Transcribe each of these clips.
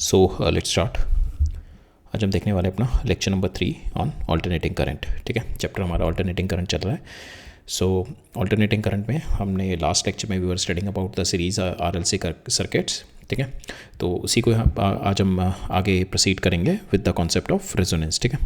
So let's start. आज हम देखने वाले अपना lecture number 3 on alternating current. ठीक है, चैप्टर हमारा ऑल्टरनेटिंग करंट चल रहा है। सो ऑल्टरनेटिंग करंट में हमने लास्ट लेक्चर में we were studying about the series RLC circuits. ठीक है, तो उसी को आज हम आगे प्रोसीड करेंगे with the concept of resonance. ठीक है,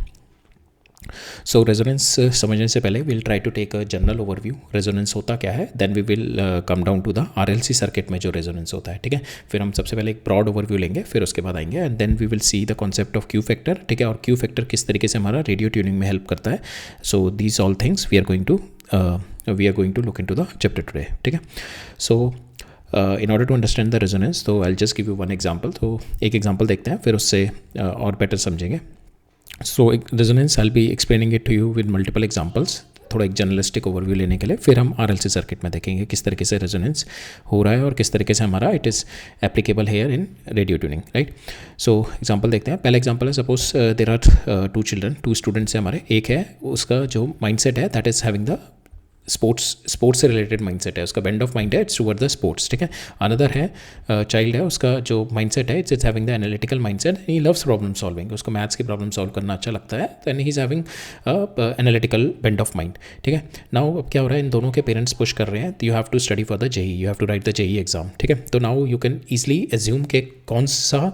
सो रेजोनेंस समझने से पहले will try to take a general overview. Resonance होता क्या है, then we will come down to the RLC circuit में जो रेजोनेंस होता है। ठीक है, फिर हम सबसे पहले एक ब्रॉड ओवरव्यू लेंगे, फिर उसके बाद आएंगे and then we will see the concept of Q factor. ठीक है, और क्यू फैक्टर किस तरीके से हमारा रेडियो ट्यूनिंग में हेल्प करता है। So these all things we are going to look in to the chapter today. ठीक है, so in order to understand the resonance, तो I just give you one example. तो एक एग्जाम्पल देखते हैं, फिर उससे और बेटर समझेंगे। So resonance I be explaining it to you with multiple examples, थोड़ा एक जर्नलिस्टिक ओवरव्यू लेने के लिए। फिर हम आरएलसी सर्किट में देखेंगे किस तरीके से रेजोनेंस हो रहा है और किस तरीके से हमारा it is applicable here in radio tuning, right. So example देखते हैं। पहला एग्जांपल है, suppose there are two students हैं हमारे। एक है उसका जो माइंडसेट है that is having the sports से रिलेटेड माइंडसेट है, उसका बेंड ऑफ माइंड है इट्स टुवर्ड द स्पोर्ट्स। ठीक है, अनदर है चाइल्ड है, उसका जो माइंडसेट है it's having the analytical mindset, he loves problem solving, उसको मैथ्स की प्रॉब्लम सॉल्व करना अच्छा लगता है, then he is having analytical bend of mind. ठीक है, नाउ अब क्या हो रहा है, इन दोनों के पेरेंट्स पुश कर रहे हैं, you have to study for the JEE, you have to write the JEE exam. ठीक है, तो now you can easily assume के कौन सा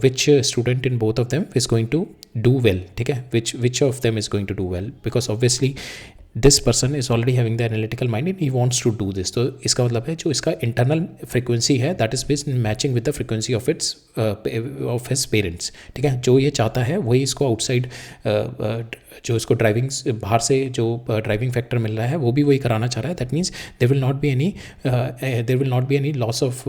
which student in both of them is going to do well. ठीक है, which of them is going to do well, because obviously this person is already having the analytical mind and he wants to do this. तो इसका मतलब है जो इसका internal frequency है that is based matching with the frequency of of his parents. ठीक है, जो ये चाहता है वही इसको आउटसाइड जो इसको ड्राइविंग बाहर से जो ड्राइविंग फैक्टर मिल रहा है वो भी वही कराना चाह रहा है। That means there will not be any loss of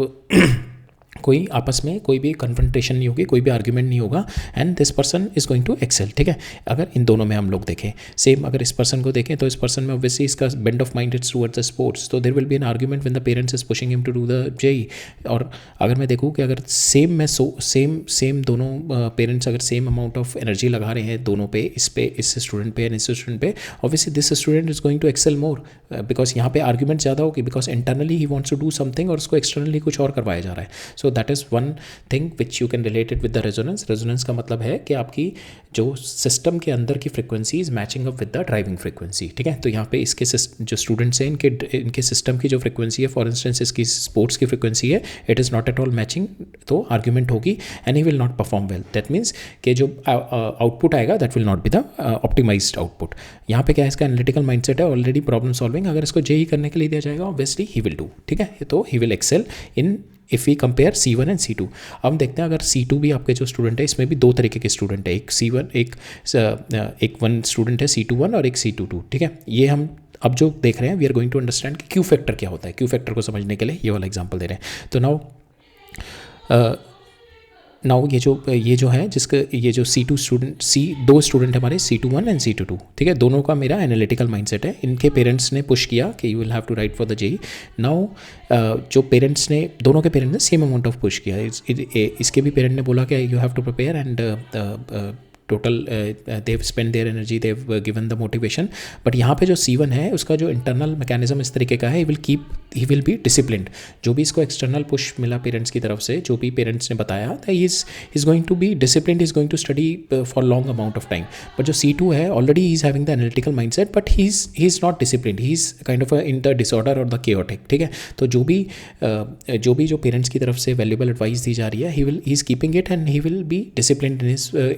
कोई आपस में कोई भी कन्फ्रंटेशन नहीं होगी, कोई भी आर्ग्यूमेंट नहीं होगा, and this person is going to excel. ठीक है, अगर इन दोनों में हम लोग देखें, सेम अगर इस पर्सन को देखें तो इस पर्सन में ऑब्वियसली इसका bend of mind it's towards the sports, तो there will be an argument when the parents is pushing him to do the JEE. और अगर मैं देखूँ कि अगर सेम दोनों पेरेंट्स अगर सेम अमाउंट ऑफ एनर्जी लगा रहे हैं दोनों पे, इस स्टूडेंट पे एंड इस स्टूडेंट पे, obviously this student is going to excel more, because यहाँ पे आर्ग्यूमेंट ज़्यादा होगी, because internally he wants to do something और उसको एक्सटर्नली कुछ और करवाया जा रहा है। So that is one thing which you can relate it with the resonance. Resonance का मतलब है कि आपकी जो सिस्टम के अंदर की frequency is matching up with the driving frequency. ठीक है, तो यहाँ पे इसके जो स्टूडेंट्स हैं इनके सिस्टम की जो फ्रिक्वेंसी है, फॉर इंस्टेंस इसकी स्पोर्ट्स की फ्रिक्वेंसी है, it is not at all matching, तो आर्ग्यूमेंट होगी and he will not perform well. That means कि जो आउटपुट आएगा that will not be the optimised output. यहाँ पे क्या है, इसका एनालिटिकल माइंडसेट है ऑलरेडी प्रॉब्लम सॉल्विंग, अगर इसको जेई करने के लिए दिया जाएगा ऑब्वियसली ही विल डू। ठीक है, तो he will excel in if we compare C1 and C2। अब हम देखते हैं अगर C2 भी आपके जो स्टूडेंट है, इसमें भी दो तरीके के स्टूडेंट है, एक C1 एक वन स्टूडेंट है C21 और एक C22। ठीक है, ये हम अब जो देख रहे हैं we are going to understand कि क्यू फैक्टर क्या होता है। क्यू फैक्टर को समझने के लिए ये वाला एग्जाम्पल दे रहे हैं। तो नाउ ये जो है जिसका ये जो दो स्टूडेंट हमारे C21 एंड C22। ठीक है, दोनों का मेरा एनालिटिकल माइंडसेट है, इनके पेरेंट्स ने पुश किया कि you will have to write for the JEE. Now जो पेरेंट्स ने दोनों के पेरेंट्स ने सेम अमाउंट ऑफ पुश किया, इसके भी पेरेंट ने बोला कि you have to prepare and total they spend their energy, they given the motivation. But यहाँ पे जो C1 है उसका जो इंटरनल मैकेनिज्म इस तरीके का है, ही विल बी डिसिप्लिन्ड। जो भी इसको एक्सटर्नल पुश मिला पेरेंट्स की तरफ से, जो भी पेरेंट्स ने बताया, he is going to be disciplined, is going to study for long amount of time. But जो C2 है already he is having the analytical mindset, but he is not disciplined, he is kind of in the disorder और the chaotic. ठीक है, तो जो भी parents की तरफ से वैल्यूबल एडवाइस दी जा रही है, he is keeping it and he will be disciplined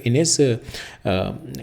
in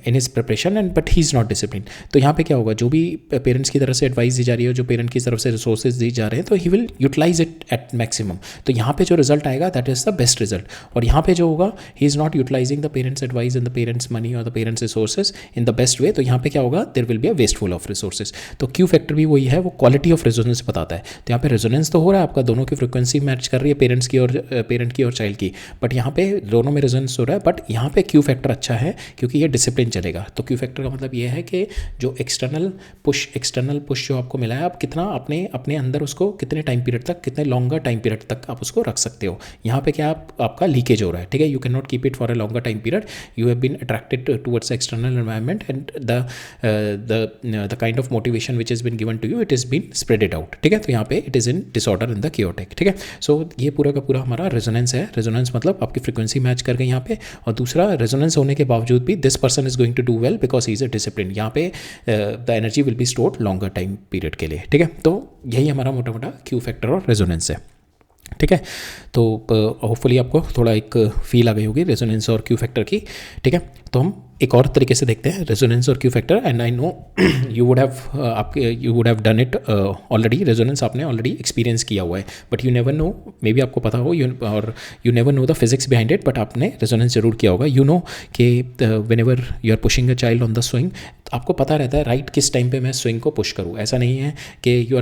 his preparation and but he is not discipline. तो यहाँ पे क्या होगा, जो भी पेरेंट्स की तरफ से एडवाइस दी जा रही है, जो पेरेंट की तरफ से रिसोर्सेज दी जा रहे हैं, तो he will utilise it at maximum. तो यहाँ पे जो रिजल्ट आएगा that is the best result. और यहाँ पे जो होगा, he is not utilising the parents advice and the parents money और the parents resources in the best way, तो यहाँ पे क्या होगा, there will be a wasteful of resources. तो क्यू फैक्टर भी वही है, वो क्वालिटी ऑफ रेजोनेंस बताता है। तो यहाँ पे रेजोनेंस तो हो रहा है, आपका दोनों की फ्रिक्वेंसी मैच कर रही है, पेरेंट की और चाइल्ड की, बट यहाँ पे दोनों में रेजोनेंस हो रहा है, बट यहाँ पे क्यू फैक्टर अच्छा है क्योंकि ये डिसिप्लिन चलेगा। तो क्यू फैक्टर का मतलब ये है कि जो एक्सटर्नल पुश जो आपको मिला है, आप कितना अपने अंदर उसको कितने टाइम पीरियड तक, कितने लॉन्गर टाइम पीरियड तक आप उसको रख सकते हो। यहाँ पे क्या आपका लीकेज हो रहा है, ठीक है। You can not keep it for a longer time period, you have been attracted towards external environment and the kind of motivation which is been given to you, it is been spreaded out, ठीक है। तो यहाँ पे it is in disorder in the chaotic, ठीक है। सो ये पूरा का पूरा हमारा रेजोनेंस है। रेजोनेंस मतलब आपकी फ्रीक्वेंसी मैच कर गई यहाँ पे, और दूसरा रेजोनेंस होने के बावजूद भी this person is going to do well because he is a discipline. यहाँ पे the energy will be stored longer time period के लिए, ठीक है। तो यही हमारा मोटा मोटा क्यू फैक्टर और रेजोनेंस है, ठीक है। तो होपफुली आपको थोड़ा एक फील आ गई होगी रेजोनेंस और क्यू फैक्टर की, ठीक है। तो हम एक और तरीके से देखते हैं रेजोनेंस और Q factor, and I know you would have done it already. Resonance आपने ऑलरेडी एक्सपीरियंस किया हुआ है, but you never know, maybe आपको पता हो और you never know the physics behind it, but आपने रेजोनेंस जरूर किया होगा। यू नो कि whenever you are pushing a child on the swing, आपको पता रहता है राइट किस टाइम पे मैं स्विंग को पुश करूँ। ऐसा नहीं है कि you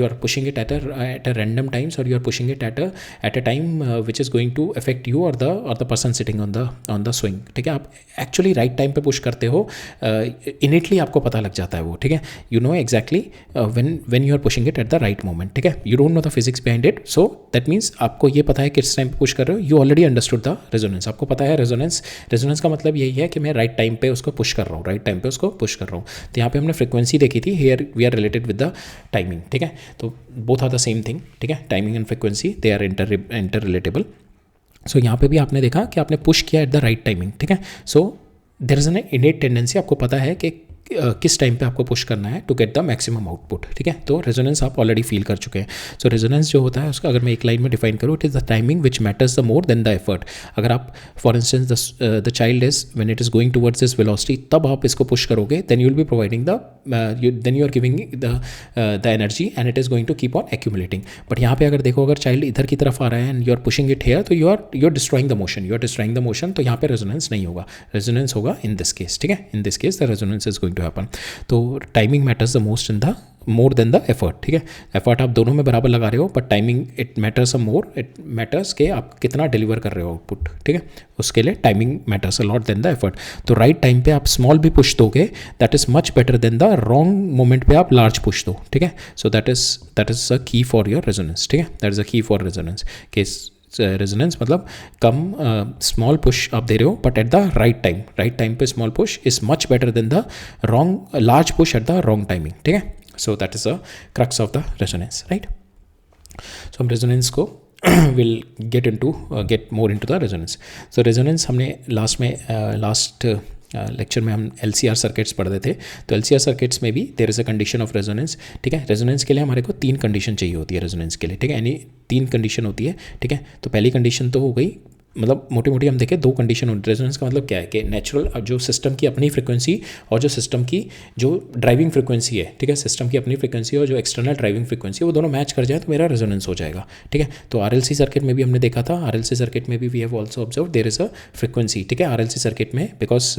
are pushing it at a random times, और you are pushing it at a time which is going to affect you और the person sitting on the swing, ठीक है। आप एक्चुअली राइट टाइम पे पुश करते हो, इनिटली आपको पता लग जाता है वो, ठीक है। You know exactly when you are pushing it at the right moment, ठीक है। You don't know the physics behind it, so that means आपको ये पता है किस टाइम पे पुश कर रहे हो। You already understood the resonance, आपको पता है रेजोनेंस का मतलब यही है कि मैं राइट टाइम पे उसको पुश कर रहा हूँ, राइट टाइम पे उसको पुश कर रहा हूँ। तो यहाँ पे हमने फ्रीक्वेंसी देखी थी, here we are related with the timing, ठीक है। तो both are the same thing, ठीक है। Timing and frequency they are inter relatable. So यहाँ पे भी आपने देखा कि आपने पुश किया एट द राइट टाइमिंग, ठीक है। So there is an innate tendency, आपको पता है कि किस टाइम पे आपको पुश करना है to get the maximum output, ठीक है। तो रेजोनेंस आप ऑलरेडी फील कर चुके हैं। सो रेजोनेंस जो होता है उसका अगर मैं एक लाइन में डिफाइन करूँ, it is the timing which matters the more than the effort. अगर आप for instance the child is when it is going towards this velocity, तब आप इसको पुश करोगे, then you will be providing then you are giving the energy and it is going to keep on accumulating. But यहाँ पे अगर देखो, अगर child इधर की तरफ आ रहा है and you are pushing it here, तो you are destroying the motion, तो यहाँ पे रेजोनेंस नहीं होगा। रेजोनेंस होगा इन दिस केस, ठीक है। In this case the resonance is going to happen. तो timing matters the most in the more than the effort, ठीक है। एफर्ट आप दोनों में बराबर लगा रहे हो, but timing it matters a more, it matters के आप कितना डिलीवर कर रहे हो आउटपुट, ठीक है। उसके लिए timing matters a lot than the effort. तो राइट टाइम पे आप स्मॉल भी पुश दोगे, that is much better than the wrong moment पे आप लार्ज पुश दो, ठीक है। सो दैट इज अ की फॉर योर रेजोनेंस, ठीक है। दैट इज अ की फॉर रेजोनेंस केस। रेजोनेंस मतलब कम स्मॉल पुश आप दे रहे हो, but at the right time पे small push is much better than the wrong large push at the wrong timing, ठीक है। So that is the crux of the resonance, right. So हम resonance को will get more into the resonance. So resonance हमने last lecture में हम LCR circuits पढ़ते थे। तो LCR सर्किट्स में भी there is a condition of resonance, ठीक है। रेजोनेंस के लिए हमारे को 3 कंडीशन चाहिए होती है रेजोनेंस के लिए, ठीक है। यानी 3 कंडीशन होती है, ठीक है। तो पहली कंडीशन तो हो गई, मतलब मोटी मोटी हम देखें 2 कंडीशन होती है। रेजोनेंस का मतलब क्या है कि नेचुरल जो सिस्टम की अपनी फ्रीक्वेंसी और जो सिस्टम की जो ड्राइविंग फ्रीक्वेंसी है, ठीक है, सिस्टम की अपनी फ्रीक्वेंसी और जो एक्सटर्नल ड्राइविंग फ्रीक्वेंसी है, वो दोनों मैच कर जाए तो मेरा रेजोनेंस हो जाएगा, ठीक है। तो RLC सर्किट में भी हमने देखा था, RLC सर्किट में भी we have also observe there is a frequency, ठीक है। RLC सर्किट में बिकॉज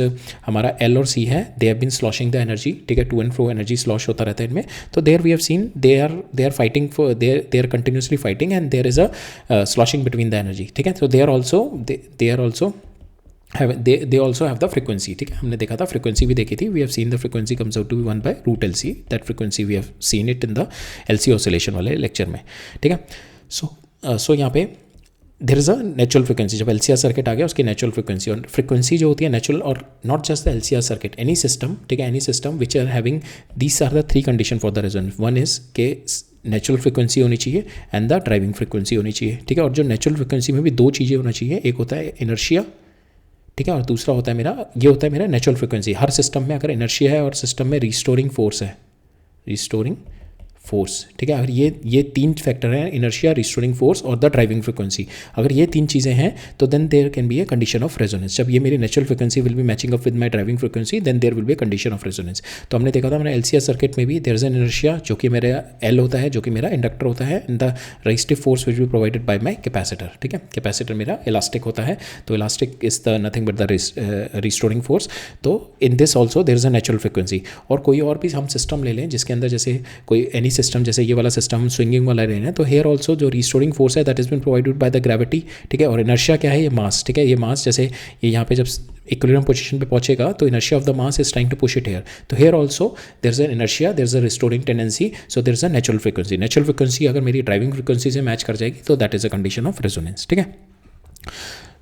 हमारा L और C है, they have been sloshing the energy, ठीक है, to and fro energy slosh होता रहता है इनमें। तो there we have seen they are fighting for they are continuously fighting and there is a sloshing between the energy, ठीक है। तो they are also they also have the frequency, ठीक है। हमने देखा था फ्रीक्वेंसी भी देखी थी, we have seen the frequency comes out to be 1/√LC, that frequency we have seen it in the LC oscillation वाले लेक्चर में, ठीक है। सो यहाँ पे there is a natural frequency. जब LCR सर्किट आ गया उसकी नेचुरल फ्रिक्वेंसी, और फ्रिक्वेंसी जो होती है नेचुरल, और not just the LCR circuit, any system, ठीक है, any system which are having these are the 3 condition for the resonance. One is के नेचुरल फ्रिक्वेंसी होनी चाहिए एंड द ड्राइविंग फ्रिक्वेंसी होनी चाहिए, ठीक है। और जो नेचुरल फ्रिक्वेंसी में भी 2 चीज़ें होना चाहिए, एक होता है इनर्शिया, ठीक है, और दूसरा होता है ये होता है मेरा नेचुरल फ्रिक्वेंसी। हर सिस्टम में अगर इनर्शिया है और सिस्टम में रिस्टोरिंग फोर्स है, ठीक है, अगर ये 3 फैक्टर हैं, इनर्शिया, रिस्टोरिंग फोर्स और द ड्राइविंग फ्रिक्वेंसी, अगर ये 3 चीज़ें हैं तो then there can be a condition of resonance. जब ये मेरी natural frequency will be matching up with my driving frequency, then there will be a condition of resonance. तो हमने देखा था मेरा LCR सर्किट में भी देयर इज एन इनर्शिया जो कि मेरा L होता है, जो कि मेरा इंडक्टर होता है, and the resistive force will be provided by my capacitor, ठीक है। कैपेसिटर मेरा इलास्टिक होता है, तो elastic is the nothing but the restoring force. तो in this also there is a natural frequency. और कोई और भी हम सिस्टम ले लें जिसके अंदर जैसे कोई एनी एनी सिस्टम, जैसे ये वाला सिस्टम स्विंगिंग वाला रहे हैं, तो हेयर ऑल्सो जो रिस्टोरिंग फोर्स है that is been provided by the gravity, ठीक है। और इनर्शिया क्या है, ये मास, ठीक है। ये मास जैसे ये यहाँ पे जब इक्विलिब्रियम पोजीशन पे पहुंचेगा तो inertia of the mass is trying to push it here, तो here also there is an inertia, there is a restoring tendency, so there is a natural frequency. Natural frequency अगर मेरी driving frequency से match कर जाएगी तो that is a condition of resonance, ठीक है।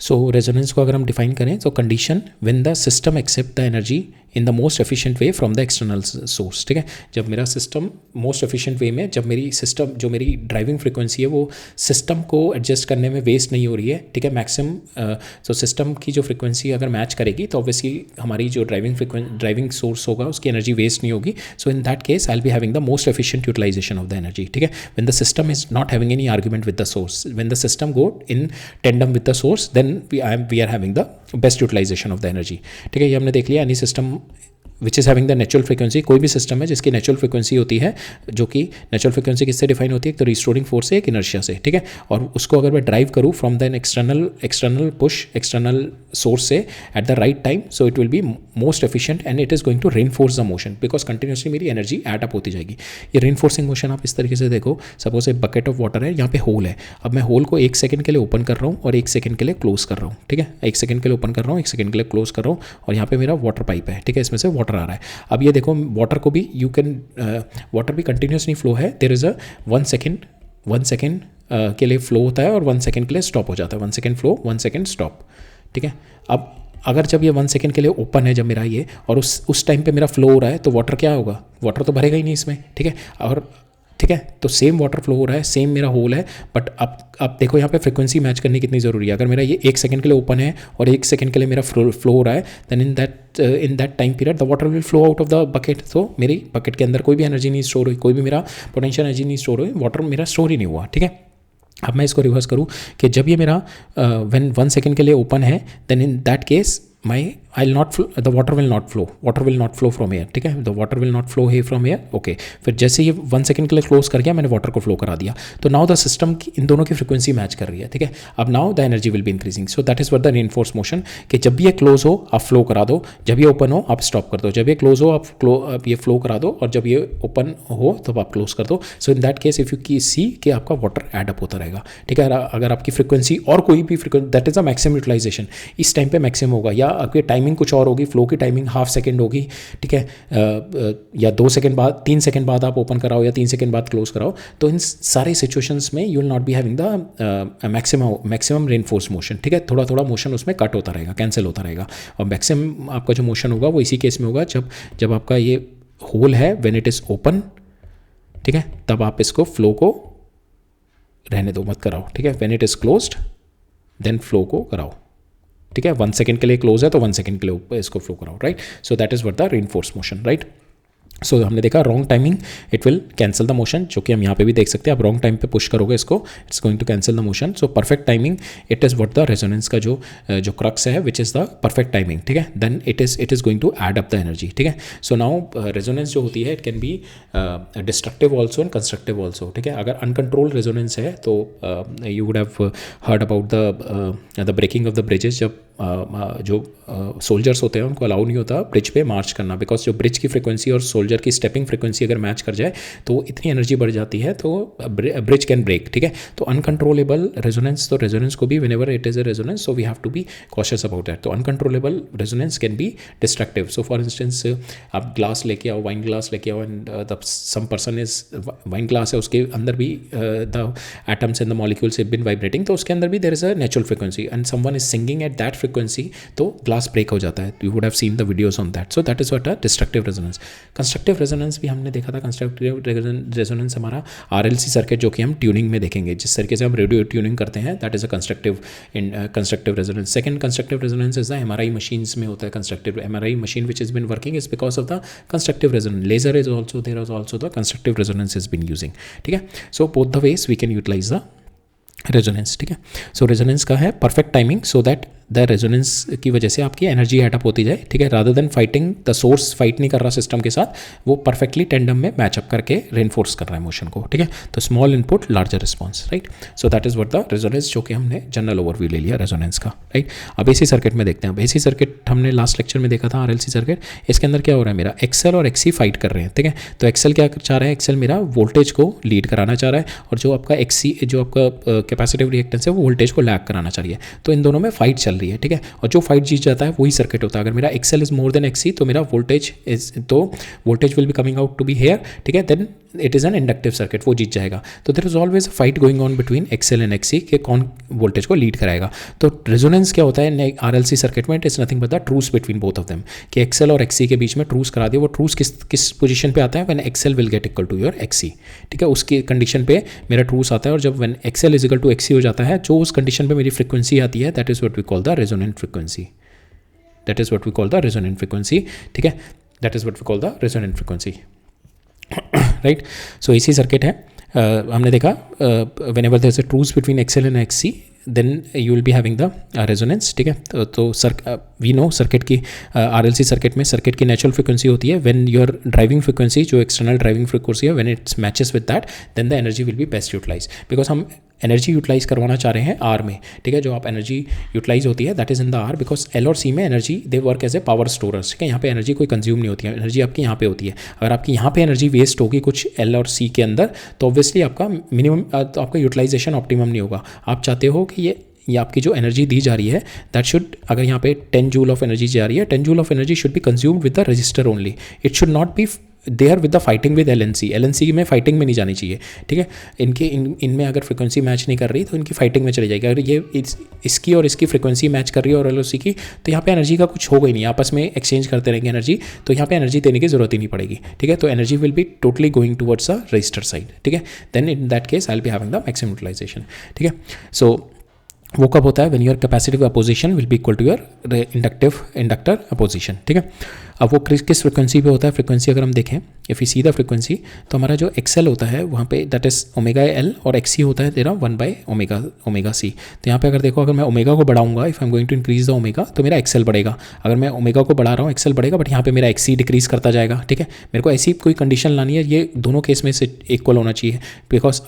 So resonance को अगर हम डिफाइन करें तो condition when the system accept the energy in the most efficient way from the external source, ठीक है। जब मेरा सिस्टम मोस्ट एफिशिएंट वे में, जब मेरी सिस्टम जो मेरी ड्राइविंग फ्रिक्वेंसी है वो सिस्टम को एडजस्ट करने में वेस्ट नहीं हो रही है, ठीक है, मैक्सिमम। तो सिस्टम की जो फ्रिक्वेंसी अगर मैच करेगी तो ऑब्वियसली हमारी जो ड्राइविंग सोर्स होगा उसकी एनर्जी वेस्ट नहीं होगी। So in that case I will be having the most efficient utilisation of the energy, ठीक है। When the system is not having any argument with the source, when the system go in tandem with the source, then we are having the best utilisation of the energy, ठीक है। ये हमने देख लिया। Any system which is having the natural frequency, कोई भी system है जिसकी नेचुरल फ्रिक्वेंसी होती है, जो कि नेचुरल फ्रिक्वेंसी किससे डिफाइन होती है, एक तो रिस्टोरिंग फोर्स से, एक इनर्शिया से, ठीक है। और उसको अगर मैं ड्राइव करूँ from the external push, external source से at the right time, so it will be most efficient and it is going to reinforce the motion, because continuously मेरी एनर्जी एड अप होती जाएगी। ये रेनफोर्सिंग मोशन आप इस तरीके से देखो, सपोज एक बकेट ऑफ वाटर है, यहाँ पे होल है, अब मैं होल को 1 सेकंड के लिए ओपन कर रहा हूँ और 1 सेकंड के लिए क्लोज कर रहा हूँ, ठीक है। 1 सेकंड के लिए ओपन कर रहा हूँ, 1 सेकंड के लिए क्लोज कर रहा हूँ, और यहाँ पे मेरा वाटर पाइप है, ठीक है, इसमें से वाटर आ रहा है। अब ये देखो वाटर को भी यू कैन वाटर भी कंटिन्यूसली फ्लो है, देयर इज अ 1 सेकंड के लिए फ्लो होता है और 1 सेकंड के लिए स्टॉप हो जाता है, 1 सेकंड फ्लो 1 सेकंड स्टॉप, ठीक है। अब अगर जब ये 1 सेकंड के लिए ओपन है जब मेरा ये, और उस टाइम पे मेरा फ्लो हो रहा है, तो वाटर क्या होगा, वाटर तो भरेगा ही नहीं इसमें, ठीक है। और ठीक है, तो सेम वाटर फ्लो हो रहा है, सेम मेरा होल है, बट अब देखो यहाँ पे फ्रिक्वेंसी मैच करनी कितनी ज़रूरी है। अगर मेरा ये 1 सेकंड के लिए ओपन है और 1 सेकंड के लिए मेरा फ्लो हो रहा है, then in that time period the water will flow out of the bucket. तो मेरी बकेट के अंदर कोई भी एनर्जी नहीं स्टोर हुई, कोई भी मेरा पोटेंशियल एनर्जी नहीं स्टोर हुई, वाटर मेरा स्टोर ही नहीं हुआ, ठीक है। अब मैं इसको रिवर्स करूँ कि जब ये मेरा व्हेन 1 सेकंड के लिए ओपन है, then in that case the water will not flow from here, ठीक है, the water will not flow here from here, okay। फिर जैसे ये 1 सेकंड के लिए क्लोज कर गया, मैंने वाटर को फ्लो करा दिया, तो नाउ द सिस्टम इन दोनों की फ्रिक्वेंसी मैच कर रही है, ठीक है। अब now the energy will be increasing, so that is what the reinforce motion, कि जब भी ये क्लोज हो आप फ्लो करा दो, जब ये ओपन हो आप स्टॉप कर दो, जब ये क्लोज हो आप ये फ्लो करा दो, और जब ये ओपन हो तब आप क्लोज कर दो। So in that case if you see कि आपका वाटर एड अप होता रहेगा, ठीक है। अगर आपकी फ्रिक्वेंसी और कोई भी frequency, that is a maximum utilization, इस टाइम पे मैक्सिमम होगा, या आपकी टाइमिंग कुछ और होगी, फ्लो की टाइमिंग ½ सेकंड होगी, ठीक है, या 2 सेकंड बाद 3 सेकंड बाद आप ओपन कराओ या 3 सेकंड बाद क्लोज कराओ, तो इन सारे सिचुएशंस में you will not B having the maximum reinforce motion, ठीक है। थोड़ा थोड़ा मोशन उसमें कट होता रहेगा, कैंसिल होता रहेगा, और मैक्सिमम आपका जो मोशन होगा वो इसी केस में होगा जब आपका ये होल है, व्हेन इट इज़ ओपन, ठीक है, तब आप इसको फ्लो को रहने दो, मत कराओ, ठीक है। When it is closed then flow को कराओ, ठीक है। 1 सेकंड के लिए क्लोज है तो 1 सेकंड के लिए इसको फ्लो कराओ, right. So that is what the reinforce motion, right. So हमने देखा wrong timing it will cancel the motion, जो कि हम यहाँ पे भी देख सकते हैं। आप रॉन्ग टाइम पे पुश करोगे इसको, it's going to cancel the motion. So perfect timing it is what the resonance का जो क्रक्स है, which is the perfect timing, ठीक है। Then it is going to add up the energy, ठीक है। सो नाउ रेजोनेंस जो होती है it can be destructive also and constructive also, ठीक है। अगर अनकंट्रोल्ड रेजोनेंस है तो you would have heard about the breaking of the bridges, जब जो सोल्जर्स होते हैं उनको अलाउ नहीं होता ब्रिज पे मार्च करना, बिकॉज जो ब्रिज की फ्रिक्वेंसी और सोल्जर की स्टेपिंग फ्रिक्वेंसी अगर मैच कर जाए तो इतनी एनर्जी बढ़ जाती है, तो ब्रिज कैन ब्रेक, ठीक है। तो अनकंट्रोलेबल रेजोनेंस, तो रेजोनेंस को भी whenever it is a resonance, so we have to be cautious about that. तो uncontrollable resonance can be destructive. So for instance आप ग्लास लेके आओ, वाइन ग्लास लेके आओ, and the some person is, wine glass है उसके अंदर भी the atoms and the molecules have been vibrating, तो उसके अंदर भी there is a natural frequency and someone is singing at that frequency, तो ग्लास ब्रेक हो जाता है। You would have seen the videos on that. So that is what a destructive resonance. Constructive resonance भी हमने देखा था। Constructive resonance हमारा RLC circuit, जो कि हम ट्यूनिंग में देखेंगे, जिस तरीके से हम रेडियो ट्यूनिंग करते हैं, that is a constructive resonance. Second constructive resonance is the MRI machines में होता है। Constructive MRI machine which is been working is because of the constructive resonance. Laser is also, there is also the constructive resonance is been using, ठीक है। So both the ways we can utilize the resonance, ठीक है। So resonance का है perfect timing, so that the resonance की वजह से आपकी एनर्जी एडअप होती जाए, ठीक है, rather than fighting the source, fight नहीं कर रहा सिस्टम के साथ, वो परफेक्टली टेंडम में मैचअप करके रेनफोर्स कर रहा है मोशन को, ठीक है। तो small input larger response, right. So that is what the resonance, जो कि हमने जनरल ओवरव्यू ले लिया रेजोनेंस का, राइट। अब एसी सर्किट में देखते हैं। अब एसी सर्किट हमने लास्ट लेक्चर में देखा था, आरएलसी सर्किट। इसके अंदर क्या हो रहा है, मेरा एक्सएल और एक्सी फाइट कर रहे हैं, ठीक है। तो एक्सएल क्या चाह रहा है, एक्सएल मेरा वोल्टेज को लीड कराना चाह रहा है, और जो आपका एक्सी, जो आपका कैपेसिटिव रिएक्टेंस है, वो वोल्टेज को लैग कराना चाहिए। तो इन दोनों में फाइट चल रही है, ठीक है। और जो फाइट जीत जाता है वही सर्किट होता है। अगर मेरा XL is more than XC, तो मेरा voltage will be coming out to be here, ठीक है, then it is an inductive circuit, वो जीत जाएगा। तो there is always a fight going on between XL and XC कि कौन वोल्टेज को लीड कराएगा। तो रेजोनेंस क्या होता है आरएलसी सर्किट में, it is nothing but the truce between both of them, कि एक्सएल और एक्सी के बीच में ट्रूस करा दिया। वो ट्रूस किस पोजीशन पे आता है, when XL will get equal to your XC, ठीक है, उसकी कंडीशन पे मेरा ट्रूस आता है। और जब when XL is equal to XC हो जाता है, जो उस कंडीशन पे मेरी फ्रीक्वेंसी आती है, that is what we call the resonant frequency, that is what we call the resonant frequency, ठीक है, that is what we call the resonant frequency, right. So AC circuit है, हमने देखा whenever there is a truce between XL and XC, then you will be having the resonance, ठीक है। तो we know circuit की, RLC circuit में circuit की natural frequency होती है, व्हेन योर ड्राइविंग फ्रीक्वेंसी, जो एक्सटर्नल ड्राइविंग फ्रीक्वेंसी है, when it's matches with that, then the energy will be best utilize, because हम एनर्जी यूटिलाइज करवाना चाह रहे हैं आर में, ठीक है। जो आप एनर्जी यूटिलाइज होती है that is in the R, because L और सी में energy they work as a power storers, ठीक है। यहाँ पे एनर्जी कोई कंज्यूम नहीं होती है, एनर्जी आपकी यहाँ पे होती है। अगर आपकी यहाँ पे एनर्जी वेस्ट होगी कुछ एल और सी के अंदर, तो ऑब्वियसली आपका मिनिमम, तो आपका यूटिलाइजेशन ऑप्टिमम नहीं होगा। आप चाहते हो कि ये आपकी जो एनर्जी दी जा रही है, दैट शुड, अगर यहाँ पे 10 जूल ऑफ एनर्जी जा रही है, 10 joule of energy should be consumed with the register only, it should not be there with the fighting with LNC. LNC में फाइटिंग में नहीं जानी चाहिए, ठीक है। इनमें अगर फ्रीक्वेंसी मैच नहीं कर रही तो इनकी फाइटिंग में चली जाएगी। अगर ये इसकी और इसकी फ्रीक्वेंसी मैच कर रही है और एलओसी की, तो यहाँ पे एनर्जी का कुछ होगा ही नहीं, आपस में एक्सचेंज करते रहेंगे एनर्जी, तो यहाँ पे एनर्जी देने की जरूरत ही नहीं पड़ेगी, ठीक है। तो energy will be totally going towards a register side, ठीक है। Then in that case I will be having the maximum utilization, ठीक है। सो वो कब होता है, when your capacitive opposition will be equal to your inductor opposition, ठीक है। अब वो किस फ्रिक्वेंसी पे होता है, फ्रिक्वेंसी अगर हम देखें, if you see the frequency, तो हमारा जो एक्सएल होता है वहाँ पे दैट इज ओमेगा एल, और एक्सी होता है तेरा 1/ओमेगा सी। तो यहाँ पे अगर देखो, अगर मैं ओमेगा को बढ़ाऊंगा, if I am going to increase the omega, तो मेरा एक्सएल बढ़ेगा। अगर मैं ओमेगा को बढ़ा रहा हूँ, एक्सएल बढ़ेगा, बट यहाँ पे मेरा एक्सी डिक्रीज करता जाएगा, ठीक है। मेरे को ऐसी कोई कंडीशन लानी है, ये दोनों केस में से इक्वल होना चाहिए, बिकॉज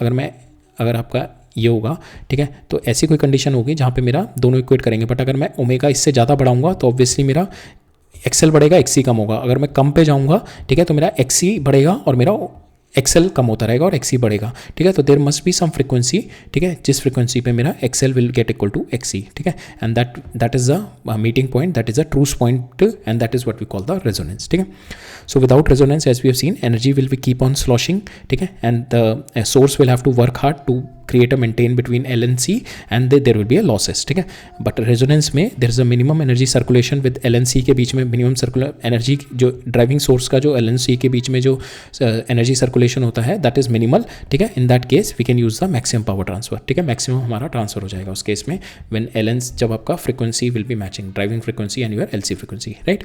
अगर आपका ये होगा, ठीक है, तो ऐसी कोई कंडीशन होगी जहाँ पे मेरा दोनों इक्वेट करेंगे। बट अगर मैं ओमेगा इससे ज़्यादा बढ़ाऊंगा, तो ऑब्वियसली मेरा एक्सएल बढ़ेगा, एक्सी कम होगा। अगर मैं कम पे जाऊंगा, ठीक है, तो मेरा एक्सी बढ़ेगा और मेरा एक्सएल कम होता रहेगा और एक्सी बढ़ेगा, ठीक है। तो there must be some frequency, ठीक है, जिस फ्रीक्वेंसी पे मेरा XL will get equal to XC, ठीक है। And that is the meeting point, that is the truce point, and that is what we call the resonance, ठीक है। So without resonance, as we have seen, energy will be keep on sloshing, ठीक है, and the source will have to work hard to create a maintain between L and C, and there will be a losses, ठीक है। But resonance में there is a minimum energy circulation with L and C के बीच में minimum circular energy, जो driving source का जो L and C के बीच में जो एनर्जी सर्कुलेशन होता है दैट इज मिनिमल, ठीक है। In that case we can use the maximum power transfer, ठीक है। मैक्सिमम हमारा ट्रांसफर हो जाएगा उस केस में, व्हेन L and जब आपका frequency will be matching driving frequency and your LC frequency, right.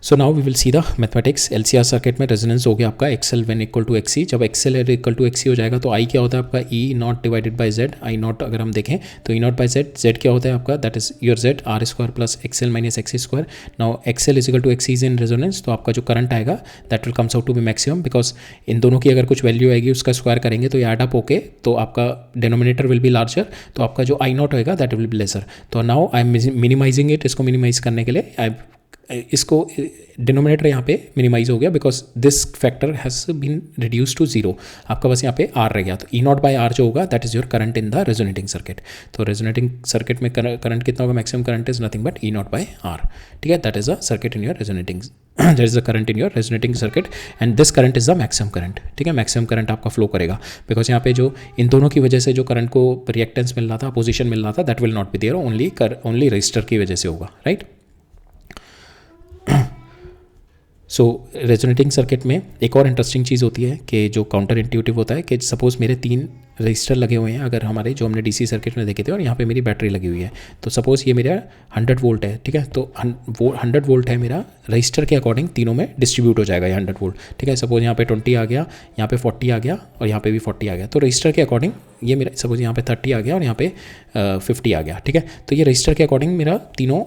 So now we will see the mathematics. LCR circuit में रेजोनेंस हो गया आपका XL when equal to XC. जब एक्सएल इक्वल टू एक्सी हो जाएगा तो आई क्या होता है आपका, E not divided by Z. I not अगर हम देखें तो E not by Z, Z क्या होता है आपका, that is your Z R square plus XL minus XC square. Now XL is equal to XC is in resonance, तो आपका जो करंट आएगा that will comes out to be maximum, because इन दोनों की अगर कुछ वैल्यू आएगी उसका स्क्वायर करेंगे तो ये एड अप होके तो आपका डिनोमिनेटर विल बी लार्जर, तो आपका जो आई नॉट होएगा that will be lesser. So now I am minimizing it, इसको मिनिमाइज करने के लिए इसको डिनोमिनेटर यहाँ पे मिनिमाइज हो गया, because this factor has been reduce to zero. आपका बस यहाँ पे आर रह गया, तो ई नॉट बाय आर जो होगा that is your current in the resonating circuit. तो रेजोनेटिंग सर्किट में करंट कितना होगा, maximum current is nothing but E not by R, ठीक है। That is a circuit in your resonating, that is the current in your resonating circuit, and this current is the maximum current, ठीक है। Maximum current आपका flow करेगा, because यहाँ पे जो इन दोनों की वजह से जो करंट को रिएक्टेंस मिल रहा था, अपोजिशन मिल रहा था, that will not be there, only register की वजह से होगा, राइट। सो रेजोनेटिंग सर्किट में एक और इंटरेस्टिंग चीज़ होती है कि जो काउंटर इंट्यूटिव होता है कि सपोज़ मेरे 3 रजिस्टर लगे हुए हैं अगर हमारे जो हमने डीसी सर्किट में देखे थे, और यहाँ पे मेरी बैटरी लगी हुई है, तो सपोज़ ये मेरा 100 वोल्ट है, ठीक है, तो 100 वोल्ट है मेरा, रजिस्टर के अकॉर्डिंग तीनों में डिस्ट्रीब्यूट हो जाएगा ये 100 वोल्ट, ठीक है। सपोज़ यहाँ पे 20 आ गया, यहाँ पे 40 आ गया और यहाँ पे भी 40 आ गया, तो रजिस्टर के अकॉर्डिंग ये मेरा सपोज़ यहाँ पे 30 आ गया और यहाँ पे 50 आ गया, ठीक है। तो ये रजिस्टर के अकॉर्डिंग मेरा तीनों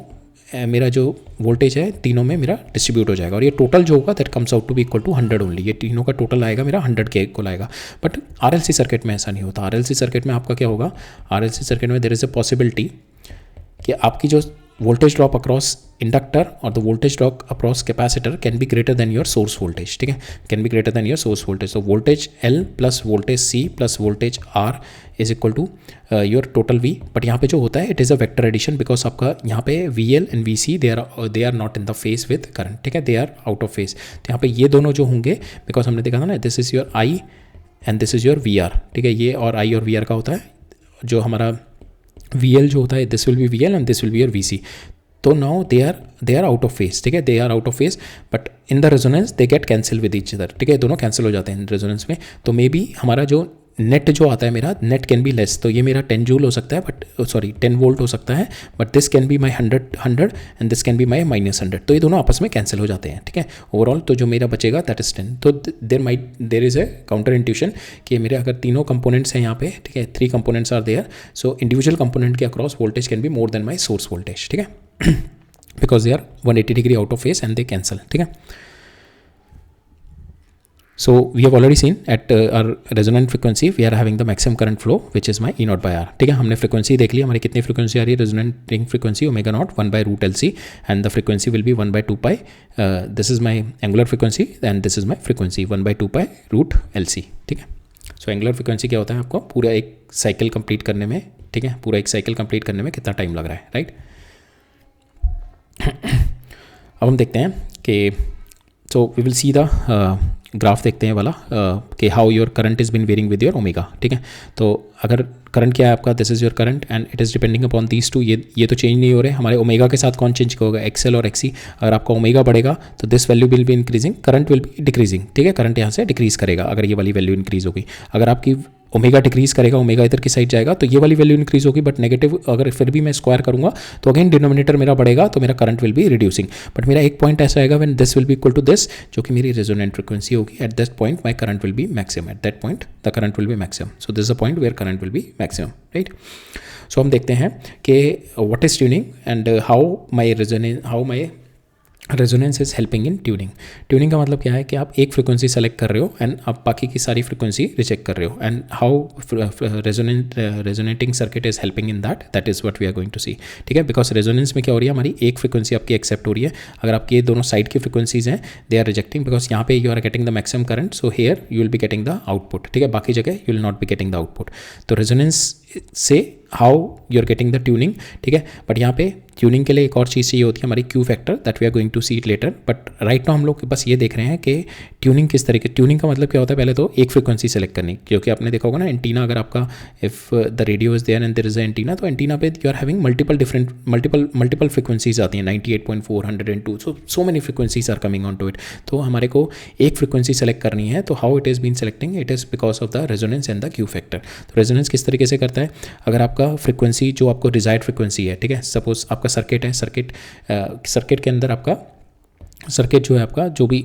मेरा जो वोल्टेज है तीनों में मेरा डिस्ट्रीब्यूट हो जाएगा, और ये टोटल जो होगा that comes out to be equal to 100 only. ये तीनों का टोटल आएगा मेरा 100 के इक्वल आएगा। बट आरएलसी सर्किट में ऐसा नहीं होता। आरएलसी सर्किट में आपका क्या होगा, आरएलसी सर्किट में देयर इज़ अ पॉसिबिलिटी कि आपकी जो वोल्टेज ड्रॉप अक्रॉस इंडक्टर और the voltage drop across capacitor can be greater than your source voltage, ठीक है, can be greater than your source voltage. तो voltage L plus voltage C plus voltage R is equal to your total V। But यहाँ पे जो होता है it is a vector addition, because आपका यहाँ पे VL and VC they are not in the phase with current, ठीक है, they are out of phase. तो यहाँ पे ये दोनों जो होंगे, बिकॉज हमने देखा था ना, this is your I and this is your VR, ठीक है, ये और I और VR का होता है, जो हमारा VL जो होता है this will be VL and this will be your VC। तो now they are out of phase, ठीक है, they are out of phase, but in the resonance they get cancel with each other, ठीक है, दोनों cancel हो जाते हैं resonance में। तो मे बी हमारा जो नेट जो आता है मेरा, नेट कैन बी लेस, तो ये मेरा 10 जूल हो सकता है, बट सॉरी 10 वोल्ट हो सकता है, but this can be my 100 and this can be my -100। तो ये दोनों आपस में कैंसिल हो जाते हैं, ठीक है, ओवरऑल। तो जो मेरा बचेगा दैट इज 10। तो there is a counter intuition कि मेरे अगर तीनों कंपोनेंट्स हैं यहाँ पे, ठीक है, 3 components are there, so individual component के across voltage can be more than my source voltage, ठीक है, because they are 180 degree out of phase and they cancel, ठीक है। So we have already seen at our resonant frequency we are having the maximum current flow which is my E naught by R, ठीक है। हमने frequency देख ली, हमारी कितनी frequency आ रही है, resonating frequency omega naught 1/√LC and the frequency will B 1/2 pi, this is my angular frequency and this is my frequency 1/2 पाई√LC, ठीक है। सो एंगुलर फ्रीक्वेंसी क्या होता है, आपको पूरा एक साइकिल कंप्लीट करने में, ठीक है, पूरा एक साइकिल कंप्लीट करने में कितना टाइम लग रहा है, राइट। अब हम देखते हैं कि so we will see the graph देखते हैं वाला कि how your current is been varying with your omega, ठीक है। तो अगर करंट क्या है आपका, this is your current and it is depending upon these two, ये तो चेंज नहीं हो रहे, हमारे ओमेगा के साथ कौन चेंज होगा, XL और XC। अगर आपका ओमेगा बढ़ेगा तो this value will be increasing, current will B decreasing, ठीक है, करंट यहाँ से डिक्रीज करेगा अगर ये वाली वैल्यू इंक्रीज होगी। अगर आपकी ओमेगा डिक्रीज करेगा, ओमेगा इधर की साइड जाएगा, तो ये वाली वैल्यू इंक्रीज होगी, बट नेगेटिव अगर फिर भी मैं स्क्वायर करूंगा तो अगेन डिनोमिनेटर मेरा बढ़ेगा, तो मेरा current will be reducing. But मेरा एक पॉइंट ऐसा आएगा when this will be equal to this, जो कि मेरी रेजोनेंट फ्रीक्वेंसी होगी, at that point my current will be maximum, at that point the current will be maximum. So this is a point where current will be maximum, right. So हम देखते हैं कि what is tuning and how my resonance is helping in tuning. Tuning का मतलब क्या है कि आप एक फ्रीक्वेंसी सेलेक्ट कर रहे हो एंड आप बाकी की सारी फ्रीक्वेंसी रिजेक्ट कर रहे हो, and how resonating circuit is helping in that is what we are going to see, ठीक है। बिकॉज रेजोनेंस में क्या हो रही है, हमारी एक फ्रीक्वेंसी आपकी एक्सेप्ट हो रही है, अगर आपकी ये दोनों साइड की फ्रीक्वेंसीज हैं दे आर रिजेक्टिंग, बिकॉज यहाँ पे you are getting the maximum current, so here you will be getting the output, ठीक है, बाकी जगह you will not be getting the output. तो रेजोनेंस से how you are getting the tuning, ठीक है। बट यहाँ पे ट्यूनिंग के लिए एक और चीज़ चाहिए होती है हमारी Q factor, that we are going to see it later. But right now हम लोग बस ये देख रहे हैं कि ट्यूनिंग किस तरीके, ट्यूनिंग का मतलब क्या होता है, पहले तो एक फ्रीक्वेंसी सेलेक्ट करनी, क्योंकि आपने देखा होगा ना एंटीना, अगर आपका if the radio is there and there is a antenna, तो एंटीना पे you are having multiple frequencies आती हैं, 98.4, 102, so many frequencies are coming on to it. तो हमारे को एक फ्रीक्वेंसी सेलेक्ट करनी है, तो how it is been selecting, it is because of the resonance and the Q factor. तो रेजोनेंस किस तरीके से करता है, अगर आपका फ्रीक्वेंसी जो आपको डिजायर्ड फ्रीक्वेंसी है, ठीक है, सपोज आपका सर्किट है, सर्किट के अंदर आपका सर्किट जो है आपका, जो भी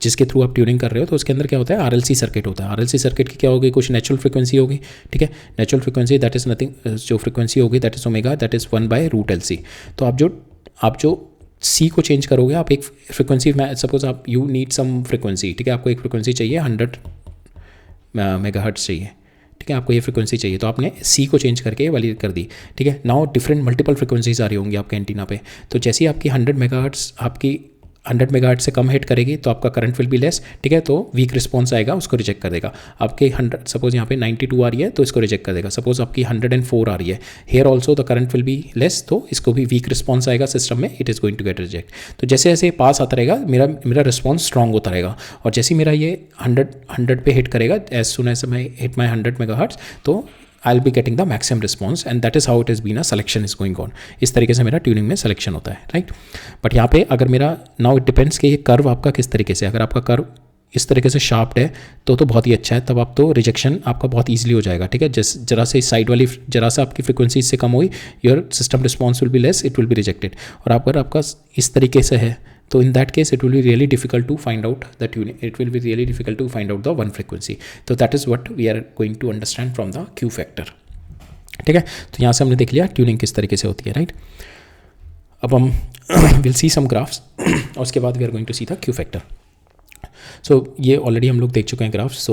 जिसके थ्रू आप ट्यूनिंग कर रहे हो, तो उसके अंदर क्या होता है, आरएलसी सर्किट होता है। आरएलसी सर्किट की क्या होगी, कुछ नेचुरल फ्रीक्वेंसी होगी, ठीक है, natural frequency that is nothing, जो फ्रीक्वेंसी होगी that is omega, that is 1/√LC। तो आप जो सी को चेंज करोगे, आप एक फ्रीक्वेंसी, सपोज आप यू नीड सम फ्रीक्वेंसी, ठीक है, आपको एक फ्रीक्वेंसी चाहिए 100 मेगाहर्ट्ज़ चाहिए, ठीक है, आपको ये फ्रीक्वेंसी चाहिए, तो आपने सी को चेंज करके ये वाली कर दी, ठीक है। नाउ डिफरेंट मल्टीपल फ्रीक्वेंसीज आ रही होंगी आपके एंटीना पे, तो जैसे ही आपकी 100 मेगाहर्ट्ज़ आपकी 100 मेगाहर्ट्ज़ से कम हिट करेगी, तो आपका करंट विल बी लेस, ठीक है, तो वीक रिस्पॉन्स आएगा, उसको रिजेक्ट कर देगा। आपके 100 सपोज यहाँ पे 92 आ रही है, तो इसको रिजेक्ट कर देगा। सपोज आपकी 104 आ रही है, here also the current will be less, तो इसको भी वीक रिस्पॉन्स आएगा सिस्टम में, it is going to get reject. तो जैसे जैसे पास आता रहेगा, मेरा रिस्पॉन्स स्ट्रॉन्ग होता रहेगा, और जैसे मेरा ये 100 पे हिट करेगा, as soon as my hit my 100 megahertz, तो I will be getting the maximum response and that is how it is been a selection is going on. इस तरीके से मेरा ट्यूनिंग में सिलेक्शन होता है, राइट. बट यहाँ पे अगर मेरा नाउ इट डिपेंड्स कि ये कर्व आपका किस तरीके से, अगर आपका कर्व इस तरीके से शार्प्ड है तो बहुत ही अच्छा है, तब आप तो रिजेक्शन आपका बहुत ईजिली हो जाएगा, ठीक है. जरा से साइड वाली जरा सा आपकी फ्रिक्वेंसी इससे कम हुई, your system response will be less, it will be rejected. और अगर आपका इस तरीके से है तो in that case it will be really difficult to find out the tuning, it will be really difficult to find out the one frequency. So that is what we are going to understand from the Q factor. ठीक है, तो यहाँ से हमने देख लिया tuning किस तरीके से होती है, राइट. अब हम विल सी सम ग्राफ्स और उसके बाद we are going to see the Q factor. So ये ऑलरेडी हम लोग देख चुके हैं ग्राफ्स.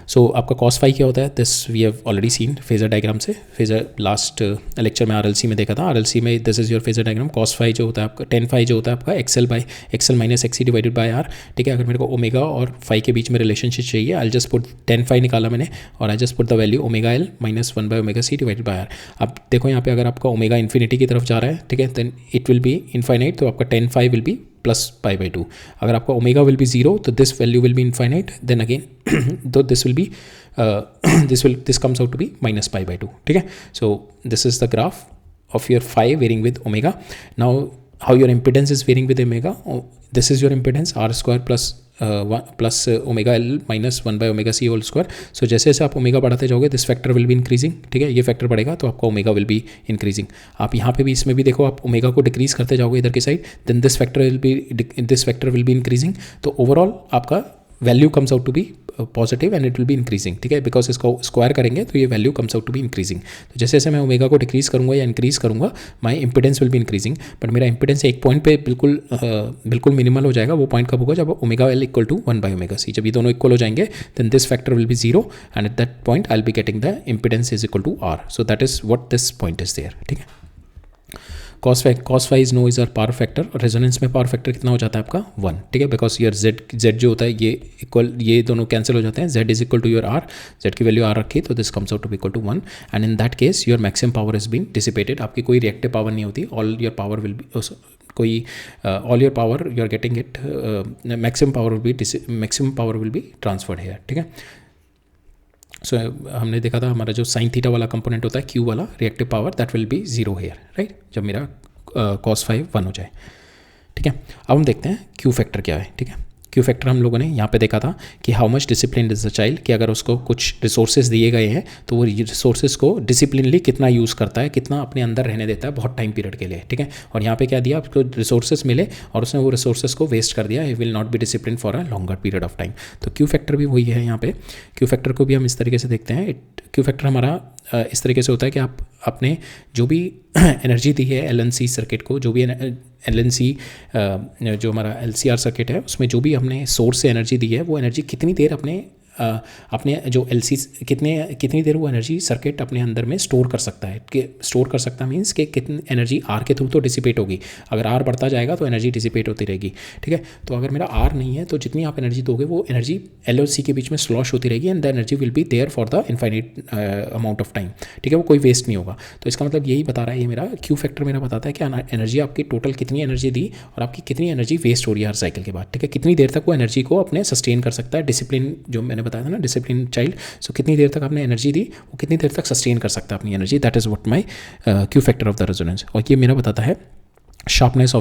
सो आपका cos फाई क्या होता है, this we have already seen phasor diagram से. फेजर लास्ट लेक्चर में RLC में देखा था. RLC में this is your phasor diagram. cos phi जो होता है आपका, tan फाई जो होता है आपका XL minus XC divided by R, ठीक है. अगर मेरे को ओमेगा और फाई के बीच में रिलेशनशिप चाहिए, I just put tan phi निकाला मैंने और I just put the value omega L minus 1 by omega C divided by R. अब देखो यहाँ पे अगर आपका ओमेगा इन्फिनिटी की तरफ जा रहा है, ठीक है, then it will be infinite, तो आपका tan phi will be plus pi by 2. अगर आपका ओमेगा विल बी 0 तो this value will be infinite, then again तो this will be this comes out to be minus pi by 2, ठीक है. So this is the graph of your phi varying with omega. Now how your impedance is varying with omega, this is your impedance R square plus omega L minus 1 by omega C whole square. So जैसे जैसे आप omega बढ़ाते जाओगे this factor will be increasing, ठीक है. ये factor बढ़ेगा तो आपका ओमेगा विल बी इंक्रीजिंग. आप यहाँ पे भी इसमें भी देखो, आप ओमेगा को डिक्रीज करते जाओगे इधर की side, then this factor will be increasing. तो ओवरऑल आपका value comes out to be positive and it will be increasing, ठीक है. बिकॉज इसको स्क्वायर करेंगे तो ये value comes out to be increasing. तो जैसे जैसे मैं ओमेगा को डिक्रीज करूंगा या इंक्रीज करूंगा, my impedance will be increasing. But मेरा इंपिडेंस एक पॉइंट पे बिल्कुल मिनिमल हो जाएगा. वो पॉइंट कब होगा, जब omega L equal to 1 by omega C. जब ये दोनों इक्वल हो जाएंगे then this factor will be 0 and at that point I will be getting the impedance is equal to R. So that is what this point is there, ठीक है. cos phi is no is R power factor. और resonance में power factor कितना हो जाता है आपका 1, ठीक है. बिकॉज योर z जो होता है ये इक्वल, ये दोनों कैंसिल हो जाते हैं. z is equal to your r, z की वैल्यू r रखी तो this comes out to be equal to 1 and in that case your maximum power is been dissipated. आपकी कोई रिएक्टिव पावर नहीं होती. All your power will be all your power you are getting it, maximum power will be transferred here, ठीक है. सो हमने देखा था हमारा जो साइन थीटा वाला कंपोनेंट होता है Q वाला reactive power, that will be 0 here, right, जब मेरा cos फाई 1 हो जाए, ठीक है. अब हम देखते हैं Q फैक्टर क्या है, ठीक है. Q फैक्टर हम लोगों ने यहाँ पे देखा था कि how much discipline is the child, कि अगर उसको कुछ रिसोर्सेज दिए गए हैं तो वो रिसोर्सेज को डिसिप्लिनली कितना यूज़ करता है, कितना अपने अंदर रहने देता है बहुत टाइम पीरियड के लिए, ठीक है. और यहाँ पे क्या दिया, आपको रिसोर्सेज मिले और उसने वो रिसोर्सेज को वेस्ट कर दिया, ही will not be discipline for a longer period of time. तो Q फैक्टर भी वही है. यहाँ पे Q फैक्टर को भी हम इस तरीके से देखते हैं. Q फैक्टर हमारा इस तरीके से होता है कि आप अपने जो भी एनर्जी दी है LNC सर्किट को, जो भी LNC जो हमारा LCR सर्किट है उसमें जो भी हमने सोर्स से एनर्जी दी है, वो एनर्जी कितनी देर अपने जो LC कितनी देर वो एनर्जी सर्किट अपने अंदर में स्टोर कर सकता है. कि स्टोर कर सकता मीन्स कि कितनी एनर्जी R के थ्रू तो डिसिपेट होगी. अगर R बढ़ता जाएगा तो एनर्जी डिसिपेट होती रहेगी, ठीक है. तो अगर मेरा R नहीं है तो जितनी आप एनर्जी दोगे वो एनर्जी L और C के बीच में स्लॉश होती रहेगी and the energy will be there for the infinite amount of time, ठीक है. वो कोई वेस्ट नहीं होगा. तो इसका मतलब यही बता रहा है, ये मेरा Q फैक्टर मेरा बताता है कि एनर्जी आपकी टोटल कितनी एनर्जी दी और आपकी कितनी एनर्जी वेस्ट हो रही है हर साइकिल के बाद, ठीक है. कितनी देर तक वो एनर्जी को अपने सस्टेन कर सकता है. डिसिप्लिन जो मैंने बताया था ना, डिसिप्लिन चाइल्ड, सो कितनी देर तक आपने एनर्जी दी, वो कितनी देर तक सस्टेन कर सकता है अपनी energy. That is what my Q factor of the resonance. और ये मेरा बताता है sharpness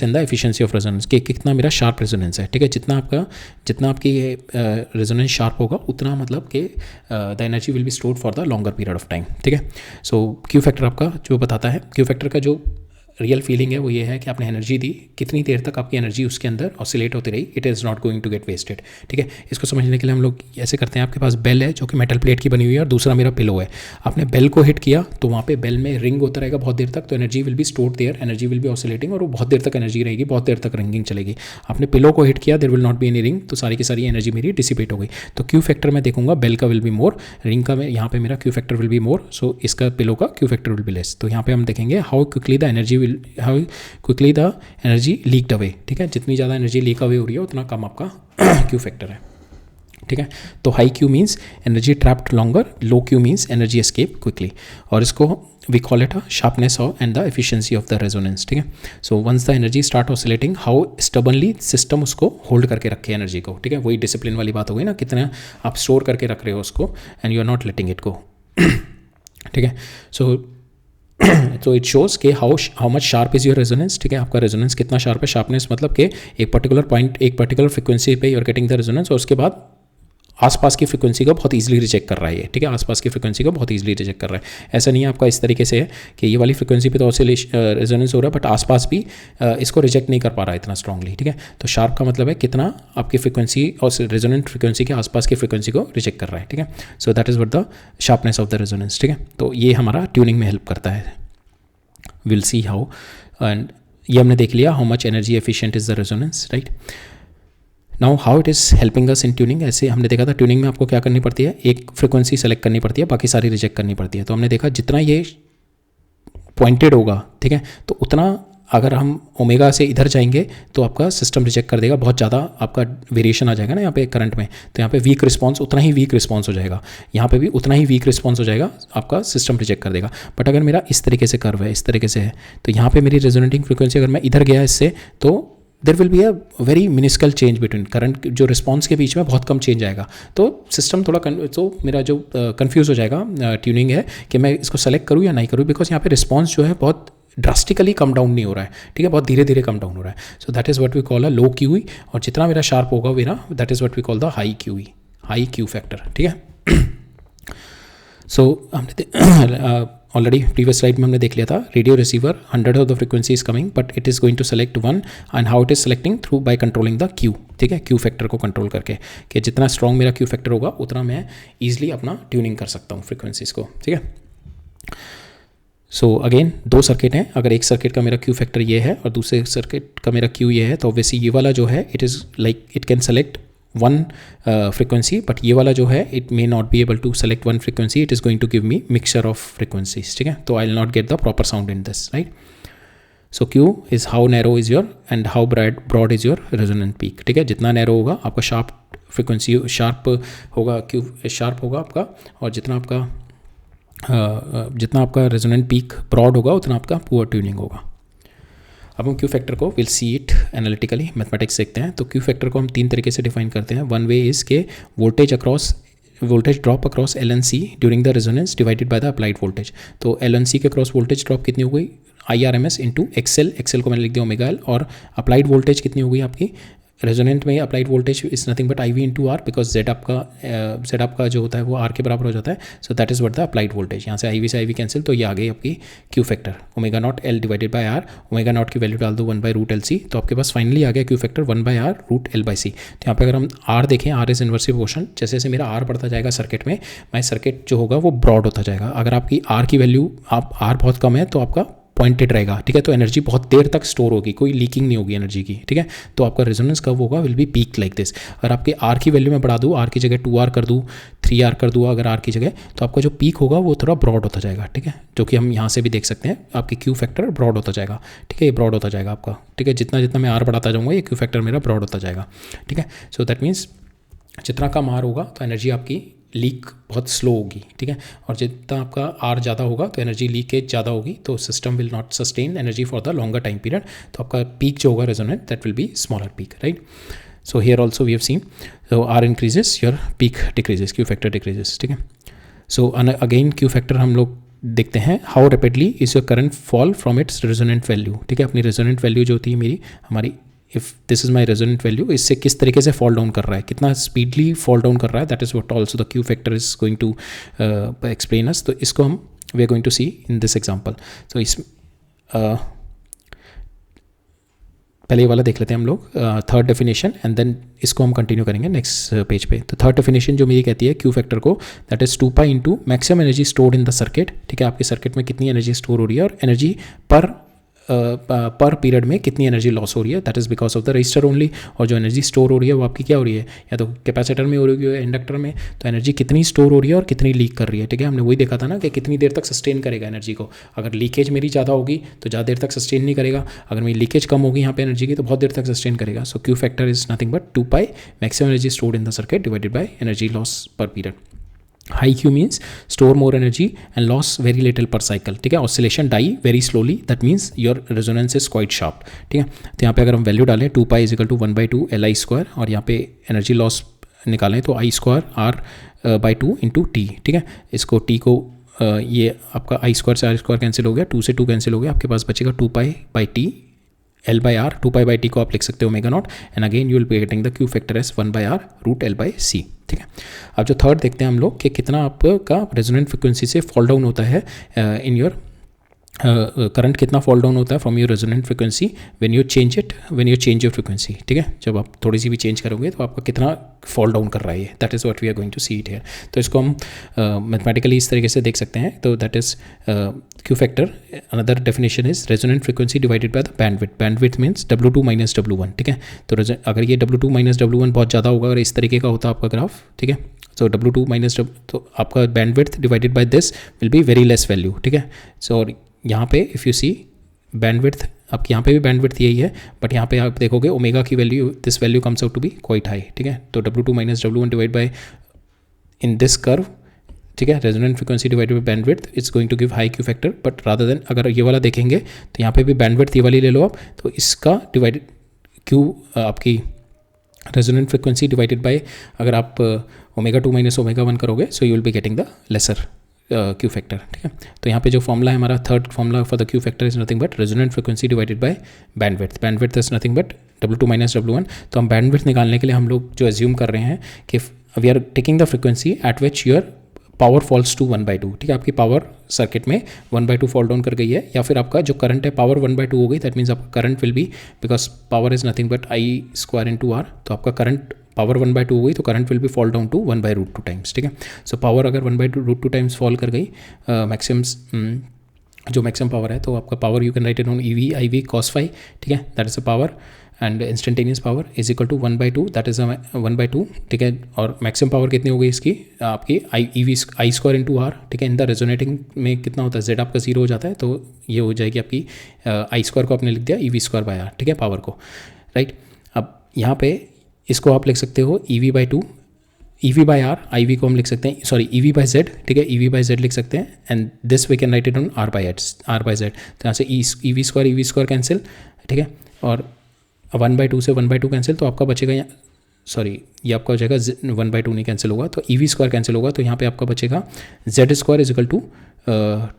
and the efficiency of resonance, कि कितना मेरा शार्प रेजोनेंस है, ठीक है. जितना आपकी ये रेजोनेंस शार्प होगा उतना मतलब कि the energy will be stored for the longer period of time, ठीक है. सो Q फैक्टर आपका जो बताता है, Q फैक्टर का जो रियल फीलिंग है वो ये है कि आपने एनर्जी दी, कितनी देर तक आपकी एनर्जी उसके अंदर ऑसिलेट होती रही, it is not going to get wasted, ठीक है. इसको समझने के लिए हम लोग ऐसे करते हैं, आपके पास बेल है जो कि मेटल प्लेट की बनी हुई है और दूसरा मेरा पिलो है. आपने बेल को हिट किया तो वहाँ पे बेल में रिंग होता रहेगा बहुत देर तक, तो energy will be stored there, energy will be oscillating और वो बहुत देर तक एनर्जी रहेगी, बहुत देर तक रिंगिंग चलेगी. आपने पिलो को हिट किया, there will not be any ring, तो सारी की सारी एनर्जी मेरी डिसिपेट हो गई. तो Q फैक्टर मैं देखूंगा बेल का विल बी मोर, रिंग का मैं यहाँ पे मेरा Q factor will be more, so इसका पिलो का Q factor will be less. तो यहाँ पे हम देखेंगे how quickly the energy leaked away, ठीक है. जितनी ज़्यादा एनर्जी लीक अवे हो रही है उतना कम आपका Q फैक्टर है, ठीक है। तो high Q means energy trapped longer, low Q means energy escape quickly, और इसको we call it a sharpness of and the efficiency of the resonance, ठीक है। So once the energy start oscillating, how stubbornly system उसको hold करके रखे energy को, ठीक है। वही डिसिप्लिन वाली बात हो गई ना, कितना आप स्टोर करके रख रहे हो उसको and you are not letting it go, ठीक है। सो इट शोज के how much sharp is your resonance, ठीक है। आपका रेजोनेंस कितना शार्प है। शार्पनेस मतलब कि एक पर्टिकुलर पॉइंट, एक पर्टिकुलर फ्रिक्वेंसी पे you are getting the resonance, और उसके बाद आसपास की फ्रिक्वेंसी को बहुत इजीली रिजेक्ट कर रहा है ये, ठीक है। आसपास की फ्रिक्वेंसी को बहुत इजीली रिजेक्ट कर रहा है। ऐसा नहीं है आपका इस तरीके से है कि ये वाली फ्रिक्वेंसी पे तो रेजोनेंस हो रहा है बट आसपास भी इसको रिजेक्ट नहीं कर पा रहा है इतना स्ट्रांगली, ठीक है। तो शार्प का मतलब है कितना आपकी फ्रिक्वेंसी और रेजोनेंट फ्रिक्वेंसी के आसपास की फ्रिक्वेंसी को रिजेक्ट कर रहा है, ठीक है। So that is what the sharpness of the resonance, ठीक है। तो ये हमारा ट्यूनिंग में हेल्प करता है। विल सी हाउ, एंड ये हमने देख लिया how much energy efficient is the resonance, right. Now how it is helping us in tuning. ऐसे हमने देखा था ट्यूनिंग में आपको क्या करनी पड़ती है, एक फ्रिक्वेंसी सेलेक्ट करनी पड़ती है, बाकी सारी रिजेक्ट करनी पड़ती है। तो हमने देखा जितना ये पॉइंटेड होगा, ठीक है, तो उतना अगर हम ओमेगा से इधर जाएंगे तो आपका सिस्टम रिजेक्ट कर देगा, बहुत ज़्यादा आपका वेरिएशन आ जाएगा ना यहाँ पे करंट में, तो यहाँ पे वीक रिस्पॉन्स, उतना ही वीक रिस्पॉन्स हो जाएगा, यहाँ पे भी उतना ही वीक रिस्पॉन्स हो जाएगा, आपका सिस्टम रिजेक्ट कर देगा। बट अगर मेरा इस तरीके से कर्व है, इस तरीके से है, तो यहाँ पे मेरी रेजोनेटिंग फ्रिक्वेंसी अगर मैं इधर गया इससे, तो there will be a very minuscule change between current, जो रिस्पॉन्स के बीच में बहुत कम चेंज आएगा। तो सिस्टम थोड़ा तो मेरा जो कन्फ्यूज़ हो जाएगा ट्यूनिंग है कि मैं इसको सेलेक्ट करूँ या नहीं करूँ, बिकॉज यहाँ पे रिस्पॉन्स जो है बहुत ड्रास्टिकली कम डाउन नहीं हो रहा है, ठीक है, बहुत धीरे धीरे कम डाउन हो रहा है। So that is what we call a low Q, और जितना मेरा शार्प होगा मेरा, that is what we call the high Q, high Q factor, ठीक है। सो हमने ऑलरेडी प्रीवियस स्लाइड में हमने देख लिया था, radio receiver 100 of the frequency is coming but it is going to select one, and how it is selecting through by controlling the Q, ठीक है, क्यू फैक्टर को कंट्रोल करके, कि जितना स्ट्रॉन्ग मेरा क्यू फैक्टर होगा उतना मैं ईजिली अपना ट्यूनिंग कर सकता हूँ फ्रीक्वेंसीज को, ठीक है। सो अगेन दो सर्किट हैं, अगर एक सर्किट का मेरा क्यू फैक्टर ये है और दूसरे सर्किट का मेरा क्यू ये है, तो ऑब्वियसली ये वाला जो है it is like it can select one frequency, but ये वाला जो है it may not be able to select one frequency, it is going to give me mixture of frequencies, ठीक है। तो I will not get the proper sound in this, right. So Q is how narrow is your and how broad is your resonant peak, ठीक है। जितना narrow होगा आपका sharp frequency sharp होगा, Q sharp होगा आपका, और जितना आपका रेजोनेंट पीक ब्रॉड होगा उतना आपका पुअर ट्यूनिंग होगा। अब हम क्यू फैक्टर को will see it analytically, mathematics सीखते हैं। तो क्यू फैक्टर को हम तीन तरीके से डिफाइन करते हैं। वन वे इज़ के voltage drop across L and C during the resonance divided by the applied voltage. तो एल एन सी के क्रॉस वोल्टेज ड्रॉप कितनी हो गई, IRMS इंटू एक्सेल को मैंने लिख दिया ओमेगा एल, और अप्लाइड वोल्टेज कितनी हो गई आपकी रेजोनेंट में, applied voltage is nothing but IV into R, because Z आपका जो होता है वो आर के बराबर हो जाता है। So that is what the applied voltage. यहाँ से IV से IV कैंसिल, तो ये आ गई आपकी Q factor omega naught L divided by R. Omega naught की वैल्यू डाल दो 1/√LC, तो आपके पास फाइनली आ गया क्यू फैक्टर 1/R√L/C। तो यहाँ पे अगर हम आर देखें, आर इज इन्वर्सिव प्रोपोर्शन, जैसे जैसे मेरा आर बढ़ता जाएगा सर्किट में, मैं सर्किट जो होगा वो ब्रॉड होता जाएगा। अगर आपकी आर की वैल्यू आर बहुत कम है तो आपका पॉइंटेड रहेगा, ठीक है, तो एनर्जी बहुत देर तक स्टोर होगी, कोई लीकिंग नहीं होगी एनर्जी की, ठीक है। तो आपका रेजोनेंस कब होगा, will be peak like this. अगर आपके आर की वैल्यू में बढ़ा दूँ, आर की जगह 2R कर दूँ, 3R कर दूँ अगर आर की जगह, तो आपका जो पीक होगा वो थोड़ा ब्रॉड होता जाएगा, ठीक है, जो कि हम यहाँ से भी देख सकते हैं, आपकी क्यू फैक्टर ब्रॉड होता जाएगा, ठीक है, ये ब्रॉड होता जाएगा आपका, ठीक है। जितना जितना मैं आर बढ़ाता जाऊँगा ये क्यू फैक्टर मेरा ब्रॉड होता जाएगा, ठीक है। सो दैट मीन्स जितना कम आर होगा तो एनर्जी आपकी लीक बहुत स्लो होगी, ठीक है, और जितना आपका आर ज़्यादा होगा तो एनर्जी लीकेज ज़्यादा होगी, तो system will not sustain energy for the longer time period. तो आपका पीक जो होगा resonant, that will be smaller peak, right. So here also we have seen, so R increases your peak decreases, Q factor decreases, ठीक है। So again Q factor हम लोग देखते हैं, how rapidly is your current fall from its resonant value, ठीक है। अपनी resonant value जो होती है हमारी if this is my resonant value, इससे किस तरीके से फॉल डाउन कर रहा है, कितना स्पीडली फॉल डाउन कर रहा है, that is what also the Q factor is going to explain us. तो इसको हम we are going to see in this example. तो इस पहले ये वाला देख लेते हैं हम लोग, थर्ड डेफिनेशन, एंड देन इसको हम कंटिन्यू करेंगे नेक्स्ट पेज पे। तो थर्ड डेफिनेशन जो मेरी कहती है क्यू फैक्टर को, that is 2π into maximum energy stored in the circuit, ठीक है। आपके सर्किट में कितनी एनर्जी स्टोर हो रही है और एनर्जी पर पर पीरियड में कितनी एनर्जी लॉस हो रही है, that is because of the register only. और जो एनर्जी स्टोर हो रही है वो आपकी क्या हो रही है, या तो कैपेसिटर में हो रही है इंडक्टर में, तो एनर्जी कितनी स्टोर हो रही है और कितनी लीक कर रही है, ठीक है। हमने वही देखा था ना कि कितनी देर तक सस्टेन करेगा एनर्जी को। अगर लीकेज मेरी ज़्यादा होगी तो ज़्यादा देर तक सस्टेन नहीं करेगा, अगर मेरी लीकेज कम होगी यहाँ पे एनर्जी की तो बहुत देर तक सस्टेन करेगा। So Q factor is nothing but 2 pi maximum energy stored in the circuit divided by energy loss per period. High Q means store more energy and loss very little per cycle, ठीक है। Oscillation die very slowly, that means your resonance is quite sharp, ठीक है। तो यहाँ पे अगर हम value डालें 2 पाई इजिकल टू 1/2 LI² और यहाँ पे एनर्जी लॉस निकालें तो I² R/2 इंटू टी, ठीक है। इसको टी को ये आपका I² से R² कैंसिल हो गया, 2 से 2 कैंसिल हो गया, आपके पास बचेगा 2 pi by T L/R। 2 pi by T को आप लिख सकते हो omega naught, and again you will be getting the Q factor as 1/R root L/C, ठीक है। अब जो थर्ड देखते हैं हम लोग कि कितना आपका रेजोनेंट फ्रिक्वेंसी से फॉल डाउन होता है इन योर करंट, कितना फॉल डाउन होता है from your resonant frequency when you change your frequency, ठीक है। जब आप थोड़ी सी भी चेंज करोगे तो आपका कितना फॉल डाउन कर रहा है, that is what we are going to see it here. तो इसको हम मैथमेटिकली इस तरीके से देख सकते हैं। तो that is Q factor, another definition is resonant frequency divided by the bandwidth. Bandwidth means W2 minus W1, ठीक है। तो अगर ये W2 माइनस W1 बहुत ज़्यादा होगा, अगर इस तरीके का होता आपका ग्राफ, ठीक है, सो W2 माइनस तो आपका bandwidth divided by this will be very less value, ठीक है। सो यहाँ पे इफ़ यू सी बैंडविड्थ, आपके यहाँ पे भी बैंडविड्थ यही है, बट यहाँ पे आप देखोगे ओमेगा की value, this value comes out to be quite high, ठीक है। तो W2 minus W1 divide by in this curve, ठीक है, resonant frequency divided by bandwidth it's going to give high Q factor. But rather than अगर ये वाला देखेंगे तो यहाँ पे भी बैंडविड्थ ये वाली ले लो आप, तो इसका डिवाइडेड क्यू आपकी रेजोनेंट फ्रिक्वेंसी डिवाइडेड बाय अगर आप ओमेगा 2 माइनस ओमेगा 1 करोगे, so you will be getting the lesser Q factor, ठीक है। तो यहाँ पे जो फॉर्मूला है हमारा, third formula for the Q factor is nothing but resonant frequency divided by bandwidth. Bandwidth is nothing but W2 minus W1। तो हम बैंडविड्थ निकालने के लिए हम लोग जो एज्यूम कर रहे हैं कि we are taking the frequency at which your power falls to 1/2, ठीक है। आपकी पावर सर्किट में 1/2 फॉल डाउन कर गई है, या फिर आपका जो करंट है पावर 1/2 हो गई, दैट मीन्स आपका current will be, because power is nothing but I² into R, तो आपका करंट पावर 1/2 हो गई तो current will be fall down to 1/√2 times, ठीक है। सो पावर अगर 1/√2 टाइम्स फॉल कर गई, मैक्सिमम जो मैक्सिमम पावर है, तो आपका power you can write it on EV IV cos phi, ठीक है, that is a power, and instantaneous power is equal to 1/2, that is 1/2, ठीक है। और मैक्सिमम पावर कितनी हो गई इसकी, आपकी I² इंटू R, ठीक है। इन द रेजोनेटिंग में कितना होता है, Z आपका 0 हो जाता है, तो ये हो जाएगी आपकी I² को आपने लिख दिया EV²/R, ठीक है, पावर को, राइट। अब यहाँ पे इसको आप लिख सकते हो EV/2, EV/R, IV को हम लिख सकते हैं, सॉरी EV/Z, ठीक है, EV/Z लिख सकते हैं, and this we can write it on R/Z। तो यहाँ से EV² कैंसिल, ठीक है, और 1/2 से 1/2 कैंसिल, तो आपका बचेगा यहाँ, सॉरी ये आपका हो जाएगा 1/2 नहीं कैंसिल होगा, तो EV² कैंसिल होगा, तो यहाँ पे आपका बचेगा Z² is equal to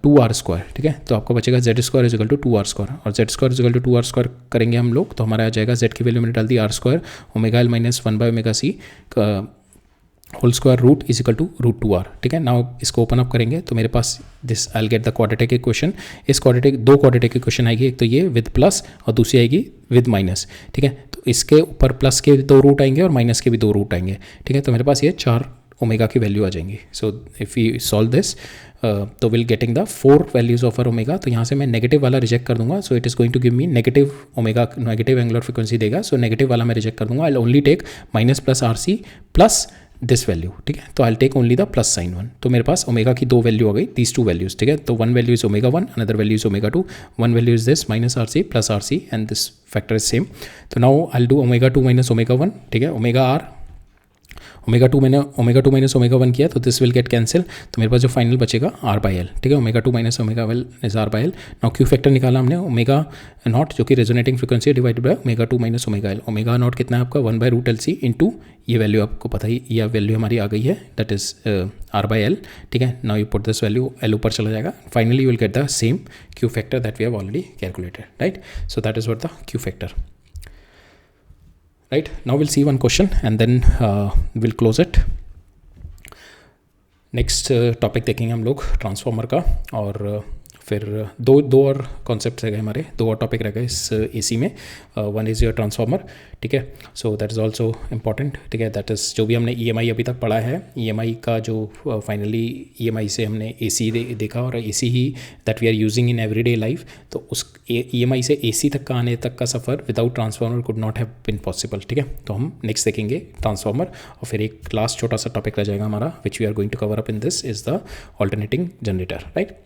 2R², ठीक है। तो आपको बचेगा Z² is equal to 2R², और Z² is equal to 2R² करेंगे हम लोग, तो हमारा आ जाएगा Z की वैल्यू मैंने डाल दी R² omega L minus 1/ωc whole square root is equal to √2R, ठीक है। नाउ इसको ओपन अप करेंगे तो मेरे पास this I will get the quadratic equation. इस दो क्वाड्रेटिक इक्वेशन आएगी, एक तो ये विद प्लस और दूसरी आएगी विद माइनस, ठीक है। तो इसके ऊपर प्लस के 2 रूट आएंगे और माइनस के भी 2 रूट आएंगे, ठीक है। तो मेरे पास ये 4 ओमेगा की वैल्यू आ जाएंगी। So if you solve this तो will getting the 4 values of our omega. तो यहाँ से मैं नेगेटिव वाला रिजेक्ट कर दूंगा, so it is going to give me negative omega, negative angular frequency देगा, सो नेगेटिव वाला मैं रिजेक्ट कर दूंगा। I only take minus plus RC plus this value, ठीक है। तो I take only the plus sign 1। तो मेरे पास ओमेगा की 2 वैल्यू आ गई, दीज 2 वैल्यूज, ठीक है। तो 1 value is omega 1, another value is omega 2, 1 value is this minus RC plus RC, and this factor is same. तो now I do omega 2 minus omega 1, ठीक है। ओमेगा 2 मैंने ओमेगा 2 माइनस ओमेगा 1 किया, तो this will get cancel, तो मेरे पास जो फाइनल बचेगा R/L, ठीक है। Omega 2 minus omega L is R/L। Now Q factor निकाला हमने ओमेगा नॉट, जो कि resonating frequency divided by omega 2 minus omega L। Omega naught कितना है आपका 1/√LC इंटू ये वैल्यू आपको पता ही, यह वैल्यू हमारी आ गई है, दैट इज R/L, ठीक है। Now you put this value, L ऊपर चला जाएगा, finally you will get the same Q factor that we have already calculated, right. So that is what the Q factor, right. Now we'll see one question and then we'll close it. Next topic देखेंगे हम लोग transformer का, और फिर दो और concept रह गए हमारे, 2 और टॉपिक रह गए इस एसी में. One is your transformer. ठीक है, so that is also important. ठीक है, दैट इज़ जो भी हमने EMI अभी तक पढ़ा है, EMI का जो फाइनली EMI से हमने AC देखा और AC ही that we are using in everyday life. तो उस EMI से AC तक का आने तक का सफ़र without transformer could not have been possible. ठीक है, तो हम नेक्स्ट देखेंगे ट्रांसफार्मर. और फिर एक लास्ट छोटा सा टॉपिक रह जाएगा हमारा which we are going to cover up in this is the alternating generator. Right,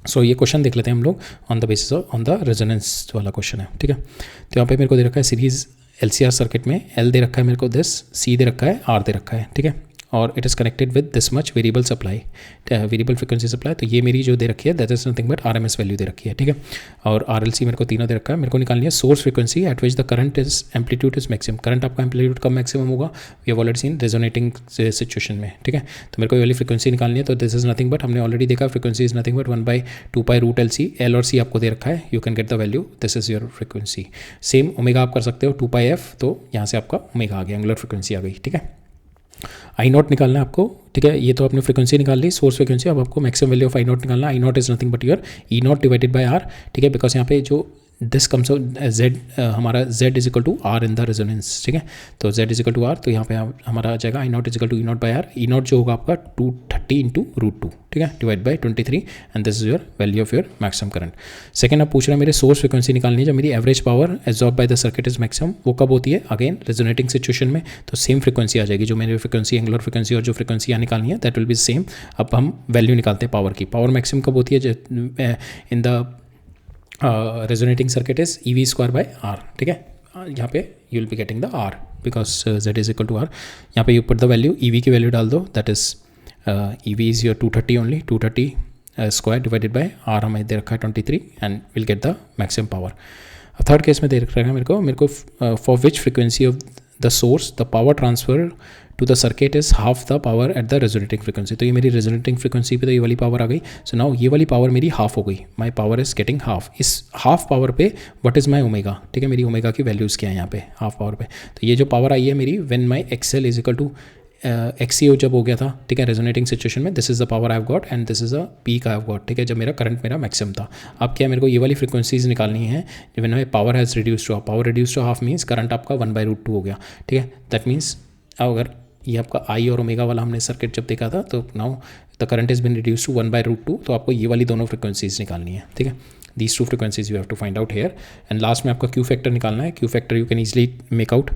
so ये क्वेश्चन देख लेते हैं हम लोग on the basis on the resonance वाला क्वेश्चन है. ठीक है, तो यहाँ पे मेरे को दे रखा है सीरीज़ LCR सर्किट में L दे रखा है मेरे को, दिस C दे रखा है, R दे रखा है. ठीक है, और it is connected with this much variable supply, variable frequency supply. तो ये मेरी जो दे रखी है that is nothing but RMS value दे रखी है. ठीक है, और RLC मेरे को तीनों दे रखा है. मेरे को निकालनी है source frequency at which the current is amplitude is maximum. Current आपका एम्पलीट्यूड कब मैक्सिमम होगा, we have already seen resonating situation में. ठीक है, तो मेरे को ये वाली फ्रिक्वेंसी निकालनी है. तो दिस इज नथिंग बट हमने ऑलरेडी देखा frequency is nothing but 1/2π√LC. L और C आपको दे रखा है, you can get the value, this is your frequency. Same omega आप कर सकते हो 2πf, तो यहाँ से आपका ओमेगा आ गया, एंगुलर फ्रिक्वेंसी आ गई. ठीक है, I0 निकालना है आपको. ठीक है, ये तो आपने फ्रिक्वेंसी निकाल ली, सोर्स फ्रिक्वेंसी. अब आपको मैक्सिमम वैल्यू ऑफ I0 निकालना है. I0 is nothing but your E0 divided by R. ठीक है, बिकॉज यहाँ पे जो दिस कम्स Z हमारा Z is equal to R in the resonance. ठीक है, तो Z is equal to R, तो यहाँ पे हमारा आ जाएगा I0 is equal to E0 by R. E0 जो होगा आपका 230 इंटू √2. ठीक है, divide by 23, and this is your value of your maximum current. Second आप पूछ रहे हैं मेरे सोर्स फ्रिक्वेंसी निकालनी है. जब मेरी average power absorb by the circuit is maximum, वो कब होती है, अगेन रेजोनेटिंग सिचुएशन में. तो सेम फ्रिक्वेंसी आ जाएगी, जो मेरी फ्रिक्वेंसी एंगुलर फ्रिक्वेंसी और जो फ्रिक्वेंसी यहाँ निकालनी है दैट विल बी सेम. अब हम वैल्यू निकालते हैं पावर की. पावर मैक्सिमम कब होती है, in the resonating circuit is EV² by R. ठीक है, यहाँ पे you will be getting the R because Z is equal to R. यहाँ पे you put the value, EV की वैल्यू डाल दो, that is EV is your 230 only, 230 square divided by R हमें दे रखा है 23, and will get the maximum power. Third case में दे रखा है मेरे को for which frequency of the source the power transfer to the circuit is half the power at the resonating frequency. तो ये मेरी रेजोनेटिंग फ्रिक्वेंसी पे तो ये वाली पावर आ गई. सो नाउ ये वाली पावर मेरी हाफ हो गई, माई पावर इज गेटिंग हाफ. इस हाफ पावर पे व्हाट इज़ माई ओमेगा. ठीक है, मेरी ओमेगा की वैल्यूज़ क्या है यहाँ पे हाफ पावर पे. तो ये जो पावर आई है मेरी when my XL is equal to XC जब हो गया था. ठीक है, रेजोनेटिंग सिचुएशन में this is the power I have got and this is a peak I have got. ठीक है, जब मेरा करंट मेरा मैक्सिमम था. अब क्या मेरे को ये वाली फ्रिक्वेंसीज निकालनी है when my power has reduce to half. Power reduce to half means current आपका 1/√2 हो गया. ठीक है, दैट मीन्स अगर ये आपका I और ओमेगा वाला हमने सर्किट जब देखा था, तो now the current is been reduce to 1/√2. तो आपको ये वाली दोनों फ्रिक्वेंसीज निकालनी है. ठीक है, these 2 frequencies you have to find out here. And last में आपका Q फैक्टर निकालना है. Q factor you can easily make out.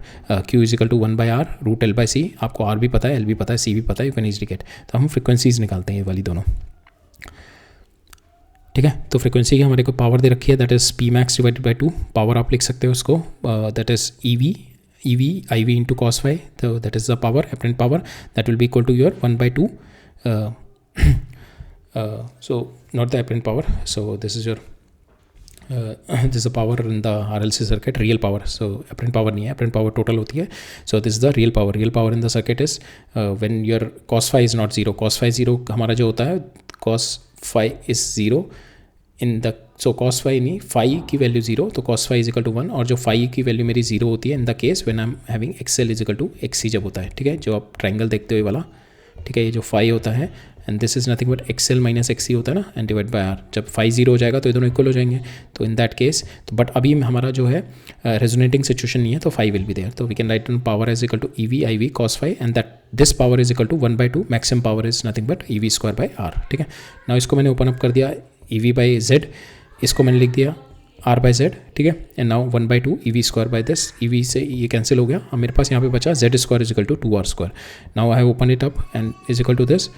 Q is equal to 1/R √L/C. आपको R भी पता है, L भी पता है, C भी पता है, यू कैन ईजिली गेट. तो हम फ्रिक्वेंसीज निकालते हैं ये वाली दोनों. ठीक है, तो फ्रिक्वेंसी की हमारे को पावर दे रखी है, that is Pmax divided by 2. Power आप लिख सकते हो उसको, that is EV IV into cos phi. So that is the power, apparent power, that will be equal to your 1/2. So not the apparent power. So this is your this is the power in the RLC circuit, real power. So apparent power नहीं है, apparent power total होती है. So this is the real power. Real power in the circuit is when your cos phi is not 0. Cos phi 0 हमारा जो होता है, cos phi is 0 in the, so cos phi नहीं, phi की value 0, तो cos phi is equal to 1. और जो phi की वैल्यू मेरी 0 होती है in the case when I am having XL is equal to XC जब होता है. ठीक है, जो आप ट्रायंगल देखते हुए वाला. ठीक है, ये जो phi होता है and this is nothing but XL minus XC होता है ना, एंड डिवाइड बाय R. जब phi 0 हो जाएगा तो ये दोनों इक्वल हो जाएंगे. तो इन दैट केस, तो बट अभी हमारा जो है रेजोनेटिंग सिचुएशन नहीं है, तो phi विल बी देयर. तो we can write down power is equal to EV IV cos phi, and that this power is equal to 1/2. Maximum power is nothing but EV² by R. ठीक है, now इसको मैंने open up कर दिया, EV by Z, इसको मैंने लिख दिया R बाई Z. ठीक है, and now 1/2 EV² by this. EV से ये कैंसिल हो गया. अब मेरे पास यहाँ पे बचा Z² is equal to 2R². Now I have open it up and is equal to this,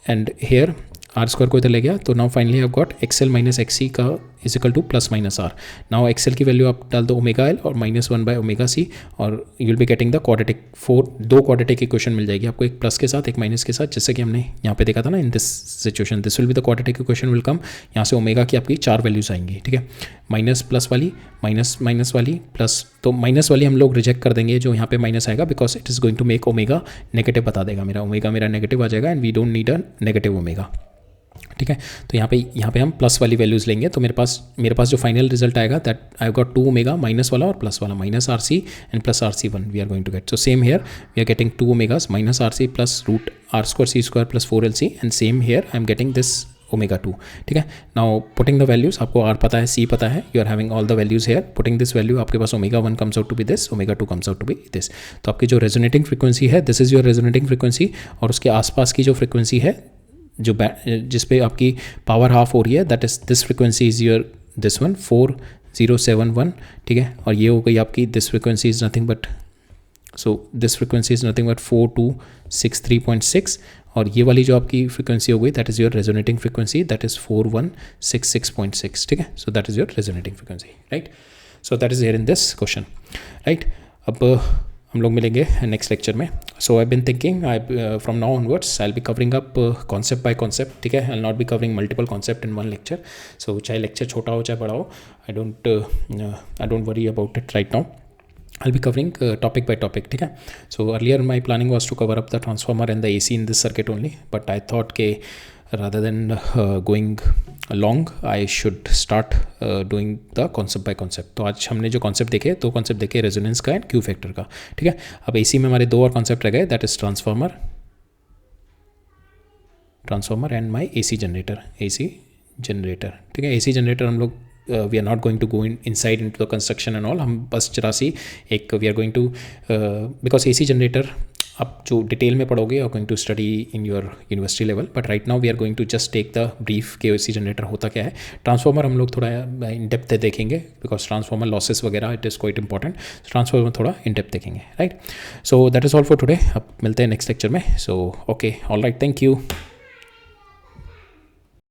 and here R² को इधर ले गया. तो now finally have got XL minus XC का is equal to plus minus R. Now XL की value आप डाल दो ओमेगा L और -1/ωc, और you will be getting the quadratic 2 quadratic equation मिल जाएगी आपको, एक प्लस के साथ एक माइनस के साथ, जैसे कि हमने यहाँ पे देखा था ना. In this situation this will be the quadratic equation will come. यहाँ से ओमेगा की आपकी 4 वैल्यूज आएंगी. ठीक है, माइनस प्लस वाली, माइनस वाली, प्लस. तो माइनस वाली हम लोग रिजेक्ट कर देंगे जो यहाँ पे माइनस आएगा, because it is going to make omega negative बता देगा. मेरा ओमेगा नेगेटिव आ जाएगा, and we don't need a negative omega. ठीक है, तो यहाँ पे हम प्लस वाली वैल्यूज़ लेंगे. तो मेरे पास जो फाइनल रिजल्ट आएगा, that I got 2 omega minus वाला और प्लस वाला, minus RC and plus RC1 we are going to get. So same here we are getting 2 omegas minus RC plus √R² C² plus 4LC, and same here I am getting this omega 2, ठीक है. Now putting the values, आपको R पता है, C पता है, you are having all the values hair. Putting this value, आपके पास omega 1 comes out to be this, omega 2 comes out to be this. तो आपकी जो रेजोनेटिंग फ्रिक्वेंसी है, this is your resonating frequency, और उसके आसपास की जो फ्रिक्वेंसी है जो जिस पे आपकी पावर हाफ हो रही है, that is this frequency is your this one 4071, ठीक है. और ये हो गई आपकी this frequency is nothing but, so this frequency is nothing but 4263.6, और ये वाली जो आपकी फ्रिक्वेंसी हो गई that is your resonating frequency, that is 4166.6, ठीक है. So that is your resonating frequency, right. So that is here in this question, right. अब हम लोग मिलेंगे नेक्स्ट लेक्चर में. So I been thinking from now onwards I will be covering up concept by concept, ठीक है. I will not be covering multiple concept in one lecture. So चाहे lecture छोटा हो चाहे बड़ा हो, I don't worry about it right now. I'll be covering topic by topic, ठीक है. So earlier my planning was to cover up the transformer and the AC in this circuit only, but I thought कि rather than going long I should start doing the concept by concept. तो आज हमने जो concept देखे, दो concept देखे, resonance का and Q factor का, ठीक है. अब AC में हमारे दो और concept रह गए, that is transformer and my AC generator, ठीक है. AC generator हम लोग we are not going to go inside into the construction and all, हम बस जरा सी एक we are going to because AC generator आप जो डिटेल में पढ़ोगे are going to study in your university level, but right now we are going to just take the brief कि AC generator होता क्या है. ट्रांसफार्मर हम लोग थोड़ा इन डेप्थ देखेंगे बिकॉज ट्रांसफार्मर लॉसेस वगैरह it is quite important. Transformer थोड़ा इन डेप्थ देखेंगे, right. So that is all for today. अब मिलते हैं नेक्स्ट लेक्चर में. So okay, all right, thank you.